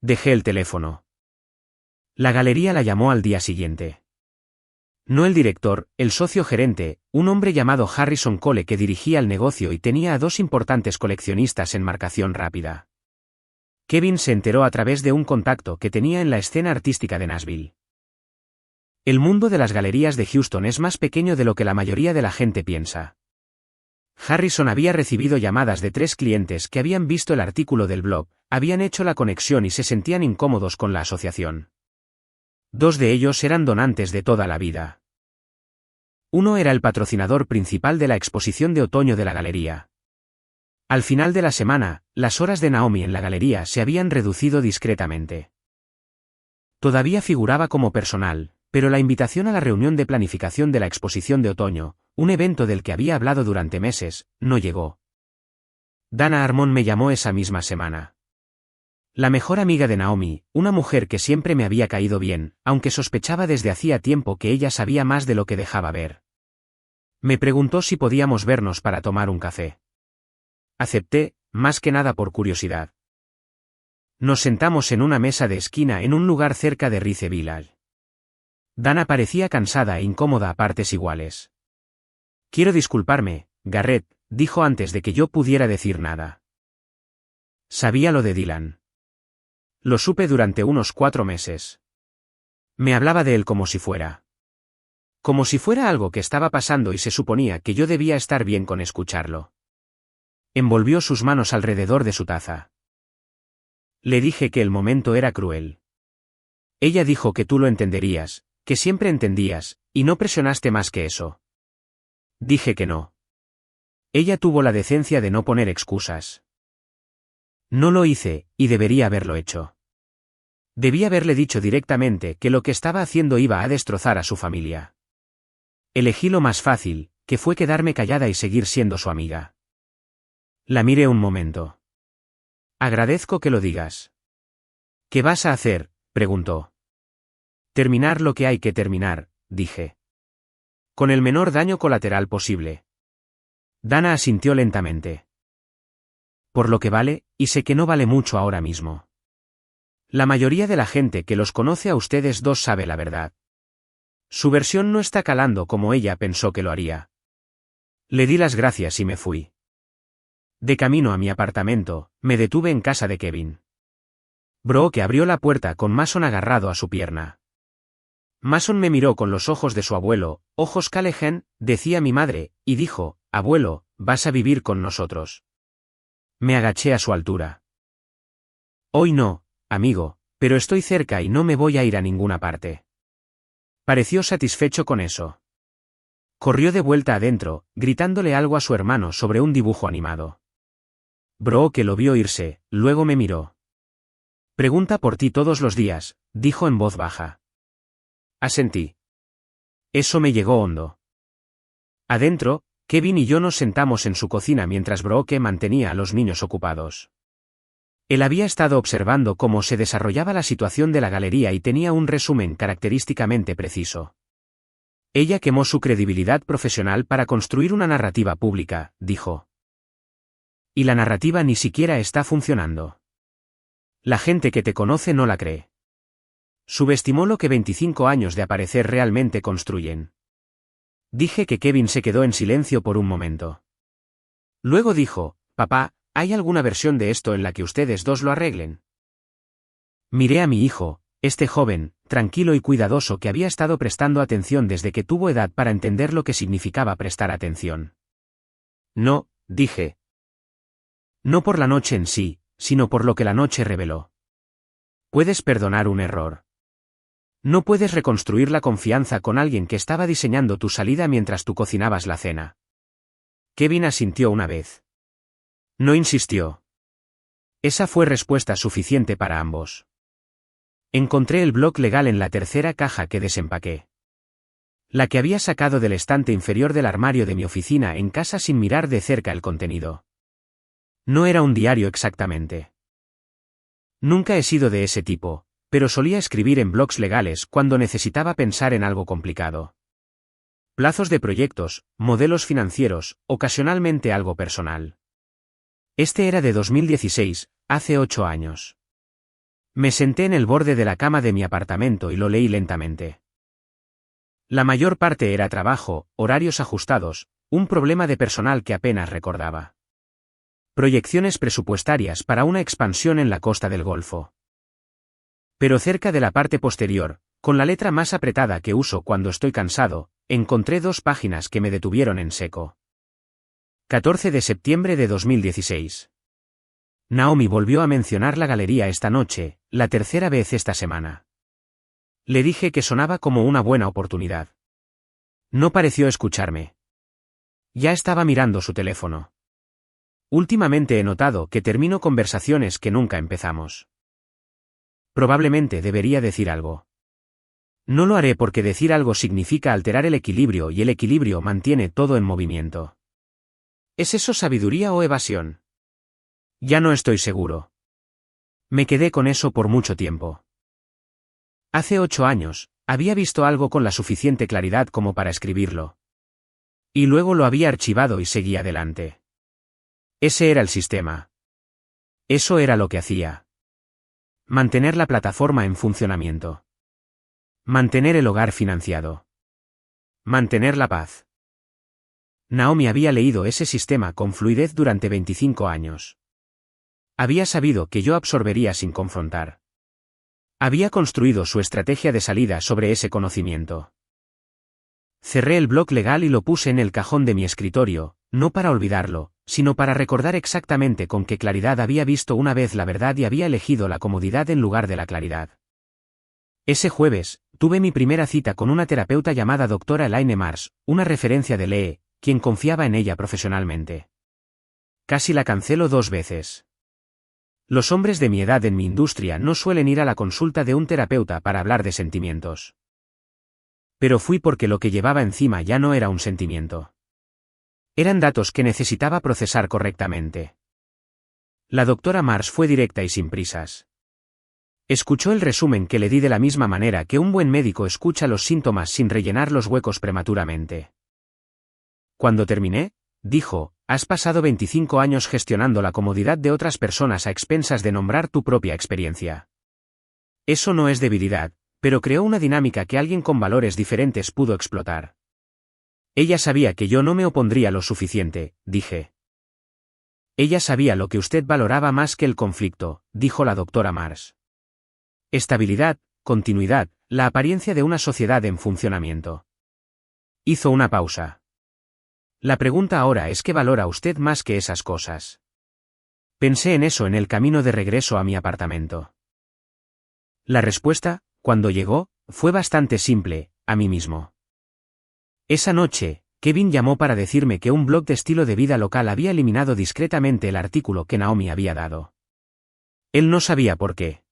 Dejé el teléfono. La galería la llamó al día siguiente. No el director, el socio gerente, un hombre llamado Harrison Cole que dirigía el negocio y tenía a 2 importantes coleccionistas en marcación rápida. Kevin se enteró a través de un contacto que tenía en la escena artística de Nashville. El mundo de las galerías de Houston es más pequeño de lo que la mayoría de la gente piensa. Harrison había recibido llamadas de 3 clientes que habían visto el artículo del blog, habían hecho la conexión y se sentían incómodos con la asociación. 2 de ellos eran donantes de toda la vida. Uno era el patrocinador principal de la exposición de otoño de la galería. Al final de la semana, las horas de Naomi en la galería se habían reducido discretamente. Todavía figuraba como personal, pero la invitación a la reunión de planificación de la exposición de otoño, un evento del que había hablado durante meses, no llegó. Dana Harmon me llamó esa misma semana. La mejor amiga de Naomi, una mujer que siempre me había caído bien, aunque sospechaba desde hacía tiempo que ella sabía más de lo que dejaba ver. Me preguntó si podíamos vernos para tomar un café. Acepté, más que nada por curiosidad. Nos sentamos en una mesa de esquina en un lugar cerca de Rice Village. Dana parecía cansada e incómoda a partes iguales. Quiero disculparme, Garrett, dijo antes de que yo pudiera decir nada. Sabía lo de Dylan. Lo supe durante unos 4 meses. Me hablaba de él como si fuera. Como si fuera algo que estaba pasando y se suponía que yo debía estar bien con escucharlo. Envolvió sus manos alrededor de su taza. Le dije que el momento era cruel. Ella dijo que tú lo entenderías, que siempre entendías, y no presionaste más que eso. Dije que no. Ella tuvo la decencia de no poner excusas. No lo hice, y debería haberlo hecho. Debí haberle dicho directamente que lo que estaba haciendo iba a destrozar a su familia. Elegí lo más fácil, que fue quedarme callada y seguir siendo su amiga. La miré un momento. Agradezco que lo digas. ¿Qué vas a hacer?, preguntó. Terminar lo que hay que terminar, dije. Con el menor daño colateral posible. Dana asintió lentamente. Por lo que vale, y sé que no vale mucho ahora mismo. La mayoría de la gente que los conoce a ustedes dos sabe la verdad. Su versión no está calando como ella pensó que lo haría. Le di las gracias y me fui. De camino a mi apartamento, me detuve en casa de Kevin. Brooke abrió la puerta con Mason agarrado a su pierna. Mason me miró con los ojos de su abuelo, ojos Callahan, decía mi madre, y dijo, abuelo, vas a vivir con nosotros. Me agaché a su altura. Hoy no, amigo, pero estoy cerca y no me voy a ir a ninguna parte. Pareció satisfecho con eso. Corrió de vuelta adentro, gritándole algo a su hermano sobre un dibujo animado. Brooke lo vio irse, luego me miró. Pregunta por ti todos los días, dijo en voz baja. Asentí. Eso me llegó hondo. Adentro, Kevin y yo nos sentamos en su cocina mientras Brooke mantenía a los niños ocupados. Él había estado observando cómo se desarrollaba la situación de la galería y tenía un resumen característicamente preciso. Ella quemó su credibilidad profesional para construir una narrativa pública, dijo. Y la narrativa ni siquiera está funcionando. La gente que te conoce no la cree. Subestimó lo que 25 años de aparecer realmente construyen. Dije que Kevin se quedó en silencio por un momento. Luego dijo, papá, ¿hay alguna versión de esto en la que ustedes dos lo arreglen? Miré a mi hijo, este joven, tranquilo y cuidadoso que había estado prestando atención desde que tuvo edad para entender lo que significaba prestar atención. No, dije. No por la noche en sí, sino por lo que la noche reveló. Puedes perdonar un error. No puedes reconstruir la confianza con alguien que estaba diseñando tu salida mientras tú cocinabas la cena. Kevin asintió una vez. No insistió. Esa fue respuesta suficiente para ambos. Encontré el blog legal en la tercera caja que desempaqué. La que había sacado del estante inferior del armario de mi oficina en casa sin mirar de cerca el contenido. No era un diario exactamente. Nunca he sido de ese tipo, pero solía escribir en blogs legales cuando necesitaba pensar en algo complicado. Plazos de proyectos, modelos financieros, ocasionalmente algo personal. Este era de 2016, hace 8 años. Me senté en el borde de la cama de mi apartamento y lo leí lentamente. La mayor parte era trabajo, horarios ajustados, un problema de personal que apenas recordaba. Proyecciones presupuestarias para una expansión en la costa del Golfo. Pero cerca de la parte posterior, con la letra más apretada que uso cuando estoy cansado, encontré 2 páginas que me detuvieron en seco. 14 de septiembre de 2016. Naomi volvió a mencionar la galería esta noche, la tercera vez esta semana. Le dije que sonaba como una buena oportunidad. No pareció escucharme. Ya estaba mirando su teléfono. Últimamente he notado que termino conversaciones que nunca empezamos. Probablemente debería decir algo. No lo haré porque decir algo significa alterar el equilibrio y el equilibrio mantiene todo en movimiento. ¿Es eso sabiduría o evasión? Ya no estoy seguro. Me quedé con eso por mucho tiempo. Hace 8 años, había visto algo con la suficiente claridad como para escribirlo. Y luego lo había archivado y seguía adelante. Ese era el sistema. Eso era lo que hacía. Mantener la plataforma en funcionamiento. Mantener el hogar financiado. Mantener la paz. Naomi había leído ese sistema con fluidez durante 25 años. Había sabido que yo absorbería sin confrontar. Había construido su estrategia de salida sobre ese conocimiento. Cerré el blog legal y lo puse en el cajón de mi escritorio, no para olvidarlo, sino para recordar exactamente con qué claridad había visto una vez la verdad y había elegido la comodidad en lugar de la claridad. Ese jueves, tuve mi primera cita con una terapeuta llamada Dra. Elaine Mars, una referencia de Lee, quien confiaba en ella profesionalmente. Casi la canceló 2 veces. Los hombres de mi edad en mi industria no suelen ir a la consulta de un terapeuta para hablar de sentimientos. Pero fui porque lo que llevaba encima ya no era un sentimiento. Eran datos que necesitaba procesar correctamente. La doctora Mars fue directa y sin prisas. Escuchó el resumen que le di de la misma manera que un buen médico escucha los síntomas sin rellenar los huecos prematuramente. Cuando terminé, dijo, has pasado 25 años gestionando la comodidad de otras personas a expensas de nombrar tu propia experiencia. Eso no es debilidad, pero creó una dinámica que alguien con valores diferentes pudo explotar. Ella sabía que yo no me opondría lo suficiente, dije. Ella sabía lo que usted valoraba más que el conflicto, dijo la doctora Mars. Estabilidad, continuidad, la apariencia de una sociedad en funcionamiento. Hizo una pausa. La pregunta ahora es ¿qué valora usted más que esas cosas? Pensé en eso en el camino de regreso a mi apartamento. La respuesta, cuando llegó, fue bastante simple, a mí mismo. Esa noche, Kevin llamó para decirme que un blog de estilo de vida local había eliminado discretamente el artículo que Naomi había dado. Él no sabía por qué.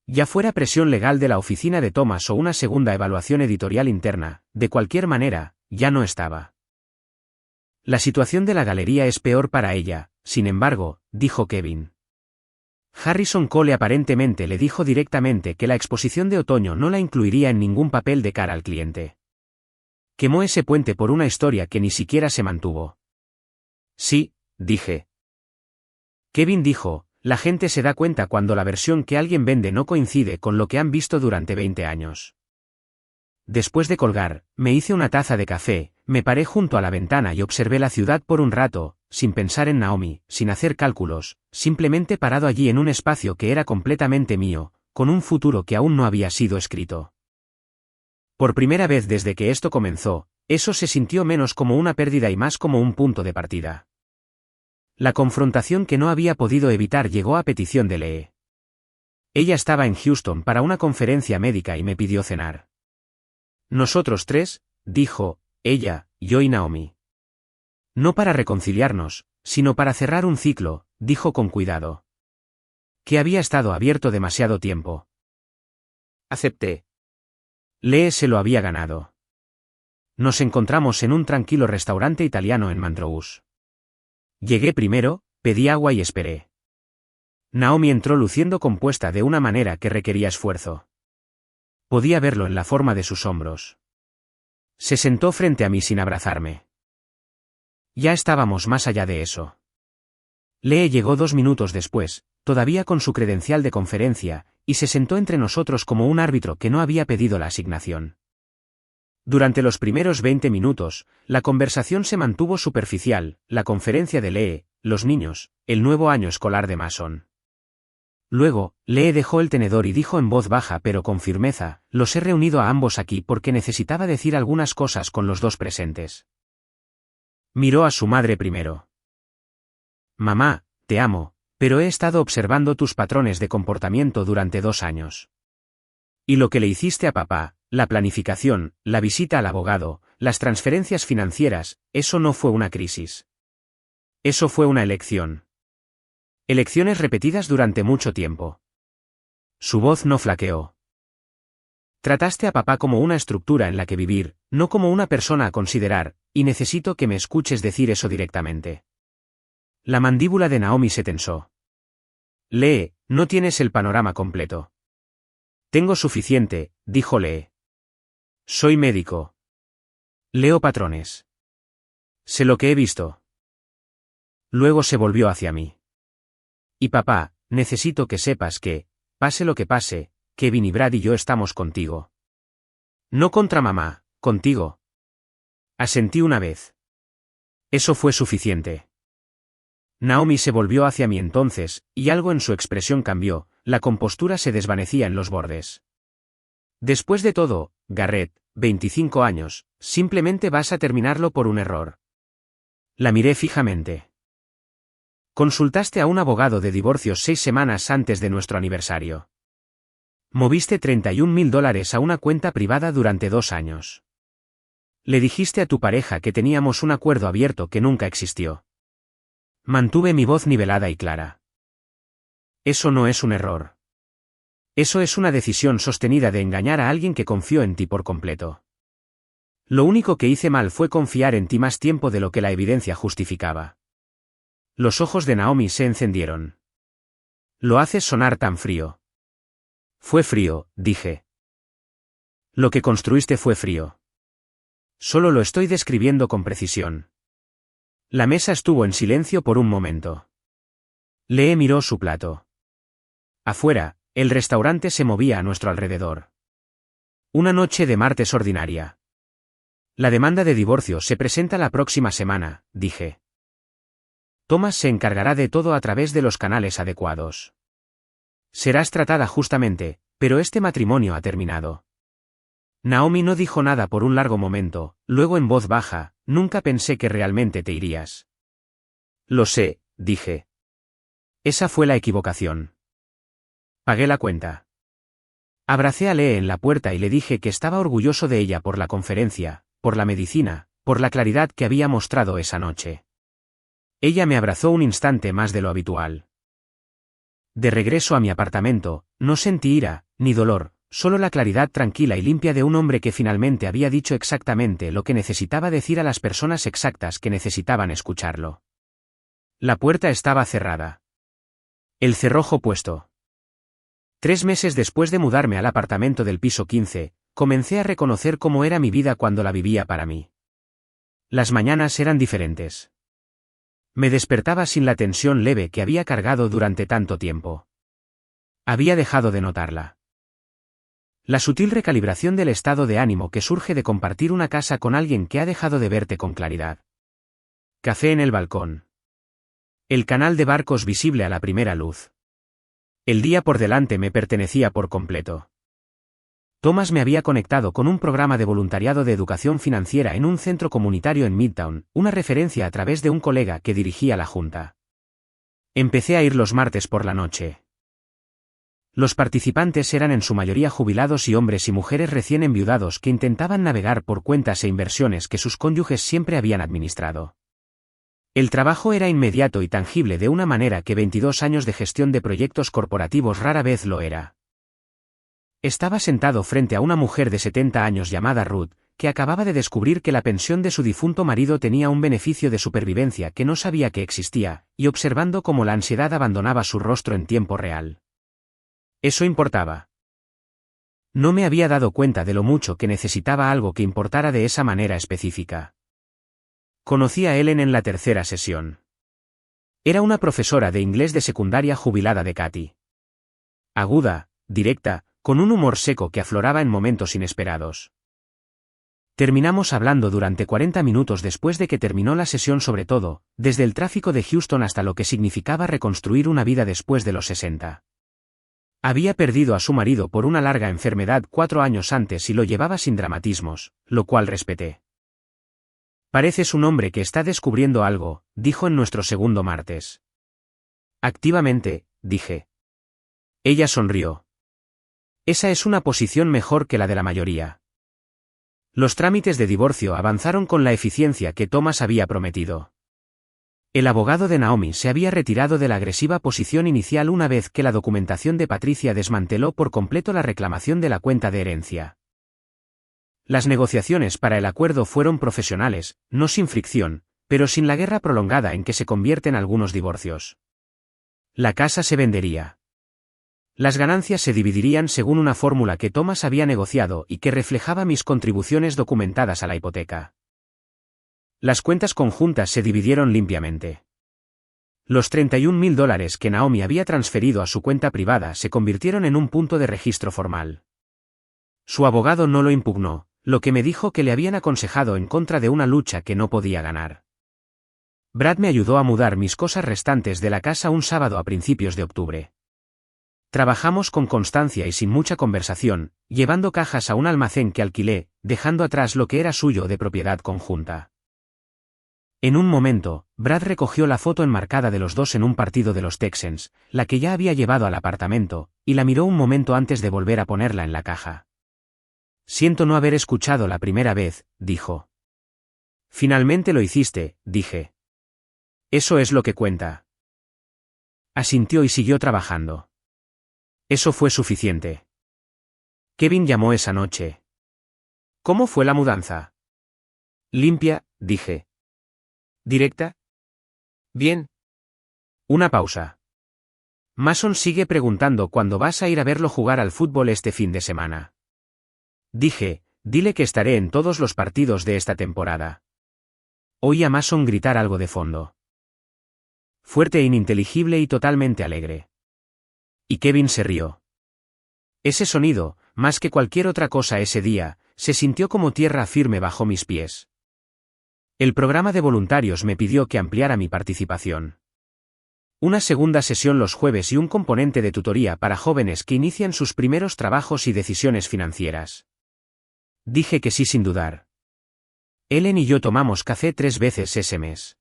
Ya fuera presión legal de la oficina de Thomas o una segunda evaluación editorial interna, de cualquier manera, ya no estaba. La situación de la galería es peor para ella, sin embargo, dijo Kevin. Harrison Cole aparentemente le dijo directamente que la exposición de otoño no la incluiría en ningún papel de cara al cliente. Quemó ese puente por una historia que ni siquiera se mantuvo. Sí, dije. Kevin dijo, la gente se da cuenta cuando la versión que alguien vende no coincide con lo que han visto durante 20 años. Después de colgar, me hice una taza de café, me paré junto a la ventana y observé la ciudad por un rato, sin pensar en Naomi, sin hacer cálculos, simplemente parado allí en un espacio que era completamente mío, con un futuro que aún no había sido escrito. Por primera vez desde que esto comenzó, eso se sintió menos como una pérdida y más como un punto de partida. La confrontación que no había podido evitar llegó a petición de Lee. Ella estaba en Houston para una conferencia médica y me pidió cenar. Nosotros tres, dijo, ella, yo y Naomi. No para reconciliarnos, sino para cerrar un ciclo, dijo con cuidado. Que había estado abierto demasiado tiempo. Acepté. Lee se lo había ganado. Nos encontramos en un tranquilo restaurante italiano en Montrose. Llegué primero, pedí agua y esperé. Naomi entró luciendo compuesta de una manera que requería esfuerzo. Podía verlo en la forma de sus hombros. Se sentó frente a mí sin abrazarme. Ya estábamos más allá de eso. Lee llegó 2 minutos después, todavía con su credencial de conferencia, y se sentó entre nosotros como un árbitro que no había pedido la asignación. Durante los primeros 20 minutos, la conversación se mantuvo superficial, la conferencia de Lee, los niños, el nuevo año escolar de Mason. Luego, Lee dejó el tenedor y dijo en voz baja pero con firmeza, los he reunido a ambos aquí porque necesitaba decir algunas cosas con los dos presentes. Miró a su madre primero. Mamá, te amo, pero he estado observando tus patrones de comportamiento durante 2 años. Y lo que le hiciste a papá, la planificación, la visita al abogado, las transferencias financieras, eso no fue una crisis. Eso fue una elección. Elecciones repetidas durante mucho tiempo. Su voz no flaqueó. Trataste a papá como una estructura en la que vivir, no como una persona a considerar, y necesito que me escuches decir eso directamente. La mandíbula de Naomi se tensó. Lee, no tienes el panorama completo. Tengo suficiente, dijo Lee. Soy médico. Leo patrones. Sé lo que he visto. Luego se volvió hacia mí. Y papá, necesito que sepas que, pase lo que pase, Kevin y Brad y yo estamos contigo. No contra mamá, contigo. Asentí una vez. Eso fue suficiente. Naomi se volvió hacia mí entonces, y algo en su expresión cambió, la compostura se desvanecía en los bordes. Después de todo, Garrett, 25 años, simplemente vas a terminarlo por un error. La miré fijamente. Consultaste a un abogado de divorcios 6 semanas antes de nuestro aniversario. Moviste $31.000 a una cuenta privada durante 2 años. Le dijiste a tu pareja que teníamos un acuerdo abierto que nunca existió. Mantuve mi voz nivelada y clara. Eso no es un error. Eso es una decisión sostenida de engañar a alguien que confió en ti por completo. Lo único que hice mal fue confiar en ti más tiempo de lo que la evidencia justificaba. Los ojos de Naomi se encendieron. Lo haces sonar tan frío. Fue frío, dije. Lo que construiste fue frío. Solo lo estoy describiendo con precisión. La mesa estuvo en silencio por un momento. Lee miró su plato. Afuera, el restaurante se movía a nuestro alrededor. Una noche de martes ordinaria. La demanda de divorcio se presenta la próxima semana, dije. Thomas se encargará de todo a través de los canales adecuados. Serás tratada justamente, pero este matrimonio ha terminado. Naomi no dijo nada por un largo momento, luego en voz baja, nunca pensé que realmente te irías. Lo sé, dije. Esa fue la equivocación. Pagué la cuenta. Abracé a Lee en la puerta y le dije que estaba orgulloso de ella por la conferencia, por la medicina, por la claridad que había mostrado esa noche. Ella me abrazó un instante más de lo habitual. De regreso a mi apartamento, no sentí ira, ni dolor, solo la claridad tranquila y limpia de un hombre que finalmente había dicho exactamente lo que necesitaba decir a las personas exactas que necesitaban escucharlo. La puerta estaba cerrada. El cerrojo puesto. 3 meses después de mudarme al apartamento del piso 15, comencé a reconocer cómo era mi vida cuando la vivía para mí. Las mañanas eran diferentes. Me despertaba sin la tensión leve que había cargado durante tanto tiempo. Había dejado de notarla. La sutil recalibración del estado de ánimo que surge de compartir una casa con alguien que ha dejado de verte con claridad. Café en el balcón. El canal de barcos visible a la primera luz. El día por delante me pertenecía por completo. Thomas me había conectado con un programa de voluntariado de educación financiera en un centro comunitario en Midtown, una referencia a través de un colega que dirigía la junta. Empecé a ir los martes por la noche. Los participantes eran en su mayoría jubilados y hombres y mujeres recién enviudados que intentaban navegar por cuentas e inversiones que sus cónyuges siempre habían administrado. El trabajo era inmediato y tangible de una manera que 22 años de gestión de proyectos corporativos rara vez lo era. Estaba sentado frente a una mujer de 70 años llamada Ruth, que acababa de descubrir que la pensión de su difunto marido tenía un beneficio de supervivencia que no sabía que existía, y observando cómo la ansiedad abandonaba su rostro en tiempo real. Eso importaba. No me había dado cuenta de lo mucho que necesitaba algo que importara de esa manera específica. Conocí a Ellen en la tercera sesión. Era una profesora de inglés de secundaria jubilada de Katy. Aguda, directa, con un humor seco que afloraba en momentos inesperados. Terminamos hablando durante 40 minutos después de que terminó la sesión sobre todo, desde el tráfico de Houston hasta lo que significaba reconstruir una vida después de los 60. Había perdido a su marido por una larga enfermedad 4 años antes y lo llevaba sin dramatismos, lo cual respeté. Pareces un hombre que está descubriendo algo, dijo en nuestro segundo martes. Activamente, dije. Ella sonrió. Esa es una posición mejor que la de la mayoría. Los trámites de divorcio avanzaron con la eficiencia que Thomas había prometido. El abogado de Naomi se había retirado de la agresiva posición inicial una vez que la documentación de Patricia desmanteló por completo la reclamación de la cuenta de herencia. Las negociaciones para el acuerdo fueron profesionales, no sin fricción, pero sin la guerra prolongada en que se convierten algunos divorcios. La casa se vendería. Las ganancias se dividirían según una fórmula que Thomas había negociado y que reflejaba mis contribuciones documentadas a la hipoteca. Las cuentas conjuntas se dividieron limpiamente. Los $31,000 que Naomi había transferido a su cuenta privada se convirtieron en un punto de registro formal. Su abogado no lo impugnó, lo que me dijo que le habían aconsejado en contra de una lucha que no podía ganar. Brad me ayudó a mudar mis cosas restantes de la casa un sábado a principios de octubre. Trabajamos con constancia y sin mucha conversación, llevando cajas a un almacén que alquilé, dejando atrás lo que era suyo de propiedad conjunta. En un momento, Brad recogió la foto enmarcada de los dos en un partido de los Texans, la que ya había llevado al apartamento, y la miró un momento antes de volver a ponerla en la caja. Siento no haber escuchado la primera vez, dijo. Finalmente lo hiciste, dije. Eso es lo que cuenta. Asintió y siguió trabajando. Eso fue suficiente. Kevin llamó esa noche. ¿Cómo fue la mudanza? Limpia, dije. ¿Directa? Bien. Una pausa. Mason sigue preguntando cuándo vas a ir a verlo jugar al fútbol este fin de semana. Dije, dile que estaré en todos los partidos de esta temporada. Oí a Mason gritar algo de fondo. Fuerte e ininteligible y totalmente alegre. Y Kevin se rió. Ese sonido, más que cualquier otra cosa ese día, se sintió como tierra firme bajo mis pies. El programa de voluntarios me pidió que ampliara mi participación. Una segunda sesión los jueves y un componente de tutoría para jóvenes que inician sus primeros trabajos y decisiones financieras. Dije que sí sin dudar. Ellen y yo tomamos café 3 veces ese mes.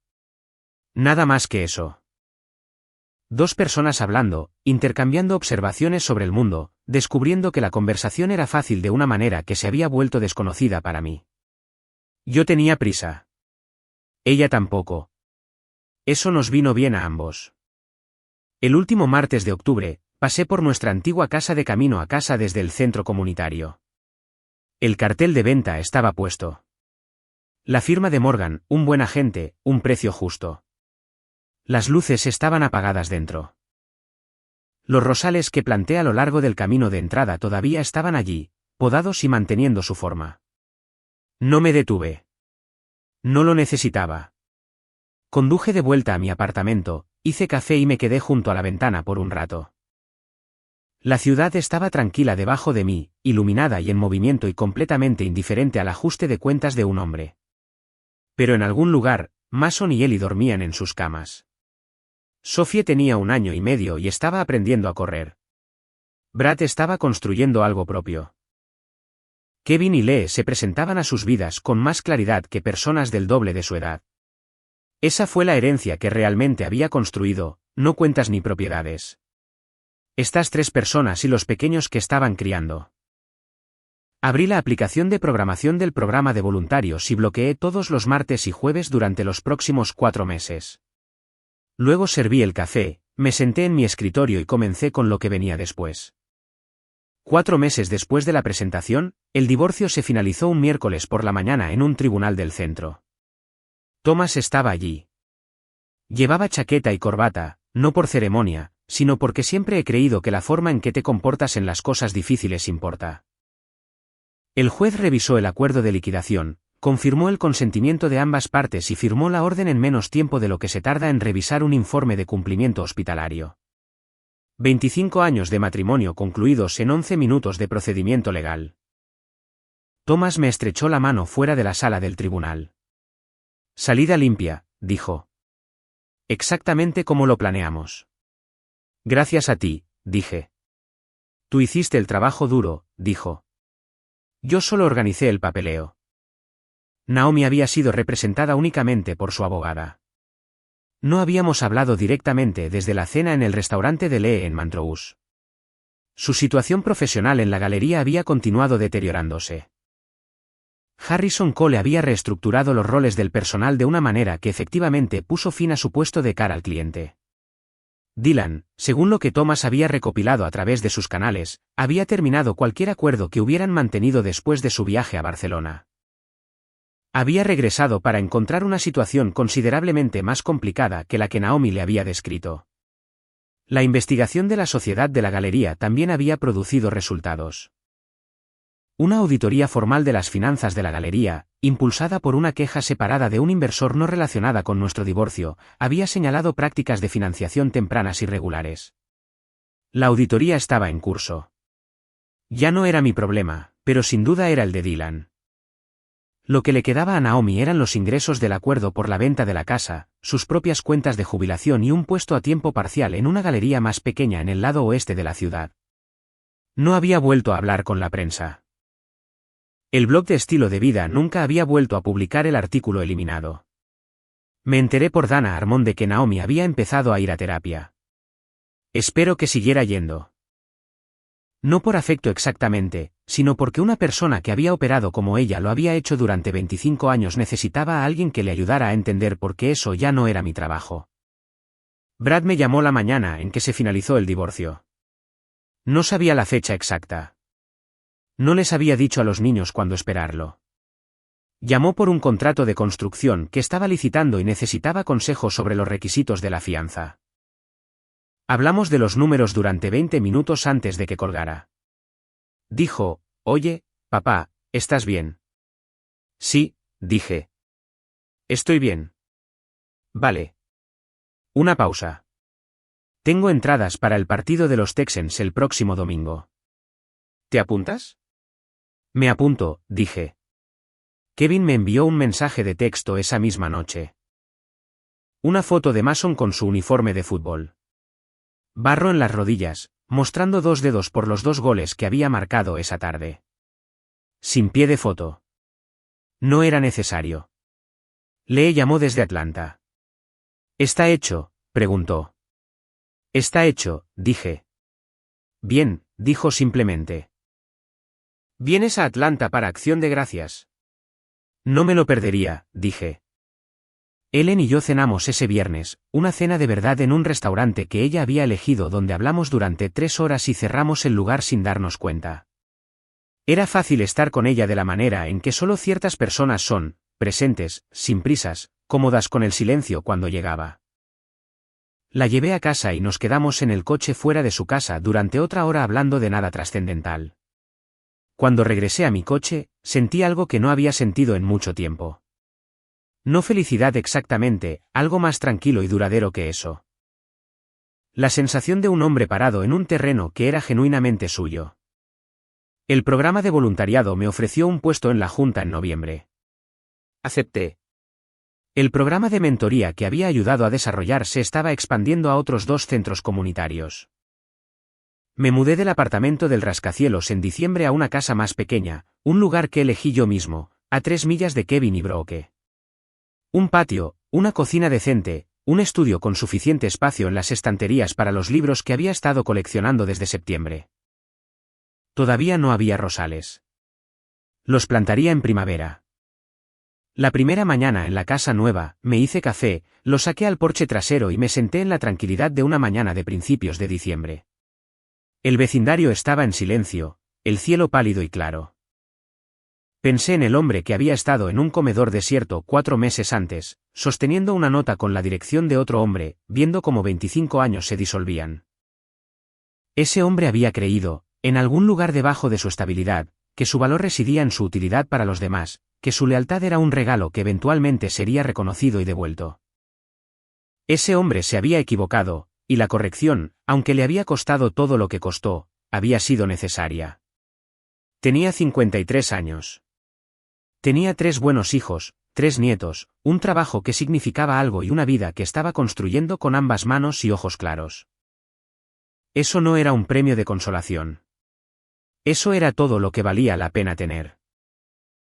Nada más que eso. 2 personas hablando, intercambiando observaciones sobre el mundo, descubriendo que la conversación era fácil de una manera que se había vuelto desconocida para mí. Yo tenía prisa. Ella tampoco. Eso nos vino bien a ambos. El último martes de octubre, pasé por nuestra antigua casa de camino a casa desde el centro comunitario. El cartel de venta estaba puesto. La firma de Morgan, un buen agente, un precio justo. Las luces estaban apagadas dentro. Los rosales que planté a lo largo del camino de entrada todavía estaban allí, podados y manteniendo su forma. No me detuve. No lo necesitaba. Conduje de vuelta a mi apartamento, hice café y me quedé junto a la ventana por un rato. La ciudad estaba tranquila debajo de mí, iluminada y en movimiento y completamente indiferente al ajuste de cuentas de un hombre. Pero en algún lugar, Mason y Ellie dormían en sus camas. Sophie tenía 1 año y medio y estaba aprendiendo a correr. Brad estaba construyendo algo propio. Kevin y Lee se presentaban a sus vidas con más claridad que personas del doble de su edad. Esa fue la herencia que realmente había construido, no cuentas ni propiedades. Estas 3 personas y los pequeños que estaban criando. Abrí la aplicación de programación del programa de voluntarios y bloqueé todos los martes y jueves durante los próximos 4 meses. Luego serví el café, me senté en mi escritorio y comencé con lo que venía después. 4 meses después de la presentación, el divorcio se finalizó un miércoles por la mañana en un tribunal del centro. Thomas estaba allí. Llevaba chaqueta y corbata, no por ceremonia, sino porque siempre he creído que la forma en que te comportas en las cosas difíciles importa. El juez revisó el acuerdo de liquidación, confirmó el consentimiento de ambas partes y firmó la orden en menos tiempo de lo que se tarda en revisar un informe de cumplimiento hospitalario. 25 años de matrimonio concluidos en 11 minutos de procedimiento legal. Thomas me estrechó la mano fuera de la sala del tribunal. Salida limpia, dijo. Exactamente como lo planeamos. Gracias a ti, dije. Tú hiciste el trabajo duro, dijo. Yo solo organicé el papeleo. Naomi había sido representada únicamente por su abogada. No habíamos hablado directamente desde la cena en el restaurante de Lee en Montrose. Su situación profesional en la galería había continuado deteriorándose. Harrison Cole había reestructurado los roles del personal de una manera que efectivamente puso fin a su puesto de cara al cliente. Dylan, según lo que Thomas había recopilado a través de sus canales, había terminado cualquier acuerdo que hubieran mantenido después de su viaje a Barcelona. Había regresado para encontrar una situación considerablemente más complicada que la que Naomi le había descrito. La investigación de la sociedad de la galería también había producido resultados. Una auditoría formal de las finanzas de la galería, impulsada por una queja separada de un inversor no relacionada con nuestro divorcio, había señalado prácticas de financiación tempranas irregulares. La auditoría estaba en curso. Ya no era mi problema, pero sin duda era el de Dylan. Lo que le quedaba a Naomi eran los ingresos del acuerdo por la venta de la casa, sus propias cuentas de jubilación y un puesto a tiempo parcial en una galería más pequeña en el lado oeste de la ciudad. No había vuelto a hablar con la prensa. El blog de estilo de vida nunca había vuelto a publicar el artículo eliminado. Me enteré por Dana Armond de que Naomi había empezado a ir a terapia. Espero que siguiera yendo. No por afecto exactamente, sino porque una persona que había operado como ella lo había hecho durante 25 años necesitaba a alguien que le ayudara a entender por qué eso ya no era mi trabajo. Brad me llamó la mañana en que se finalizó el divorcio. No sabía la fecha exacta. No les había dicho a los niños cuándo esperarlo. Llamó por un contrato de construcción que estaba licitando y necesitaba consejo sobre los requisitos de la fianza. Hablamos de los números durante 20 minutos antes de que colgara. Dijo, «Oye, papá, ¿estás bien?» «Sí», dije. «Estoy bien». «Vale». Una pausa. «Tengo entradas para el partido de los Texans el próximo domingo. ¿Te apuntas?» «Me apunto», dije. Kevin me envió un mensaje de texto esa misma noche. Una foto de Mason con su uniforme de fútbol. Barro en las rodillas, mostrando 2 dedos por los 2 goles que había marcado esa tarde. Sin pie de foto. No era necesario. Le llamó desde Atlanta. «¿Está hecho?», preguntó. «Está hecho», dije. «Bien», dijo simplemente. «¿Vienes a Atlanta para Acción de Gracias?» «No me lo perdería», dije. Ellen y yo cenamos ese viernes, una cena de verdad en un restaurante que ella había elegido donde hablamos durante 3 horas y cerramos el lugar sin darnos cuenta. Era fácil estar con ella de la manera en que solo ciertas personas son, presentes, sin prisas, cómodas con el silencio cuando llegaba. La llevé a casa y nos quedamos en el coche fuera de su casa durante otra hora hablando de nada trascendental. Cuando regresé a mi coche, sentí algo que no había sentido en mucho tiempo. No felicidad exactamente, algo más tranquilo y duradero que eso. La sensación de un hombre parado en un terreno que era genuinamente suyo. El programa de voluntariado me ofreció un puesto en la Junta en noviembre. Acepté. El programa de mentoría que había ayudado a desarrollar se estaba expandiendo a otros 2 centros comunitarios. Me mudé del apartamento del rascacielos en diciembre a una casa más pequeña, un lugar que elegí yo mismo, a 3 millas de Kevin y Brooke. Un patio, una cocina decente, un estudio con suficiente espacio en las estanterías para los libros que había estado coleccionando desde septiembre. Todavía no había rosales. Los plantaría en primavera. La primera mañana en la casa nueva, me hice café, lo saqué al porche trasero y me senté en la tranquilidad de una mañana de principios de diciembre. El vecindario estaba en silencio, el cielo pálido y claro. Pensé en el hombre que había estado en un comedor desierto 4 meses antes, sosteniendo una nota con la dirección de otro hombre, viendo cómo 25 años se disolvían. Ese hombre había creído, en algún lugar debajo de su estabilidad, que su valor residía en su utilidad para los demás, que su lealtad era un regalo que eventualmente sería reconocido y devuelto. Ese hombre se había equivocado, y la corrección, aunque le había costado todo lo que costó, había sido necesaria. Tenía 53 años. Tenía 3 buenos hijos, 3 nietos, un trabajo que significaba algo y una vida que estaba construyendo con ambas manos y ojos claros. Eso no era un premio de consolación. Eso era todo lo que valía la pena tener.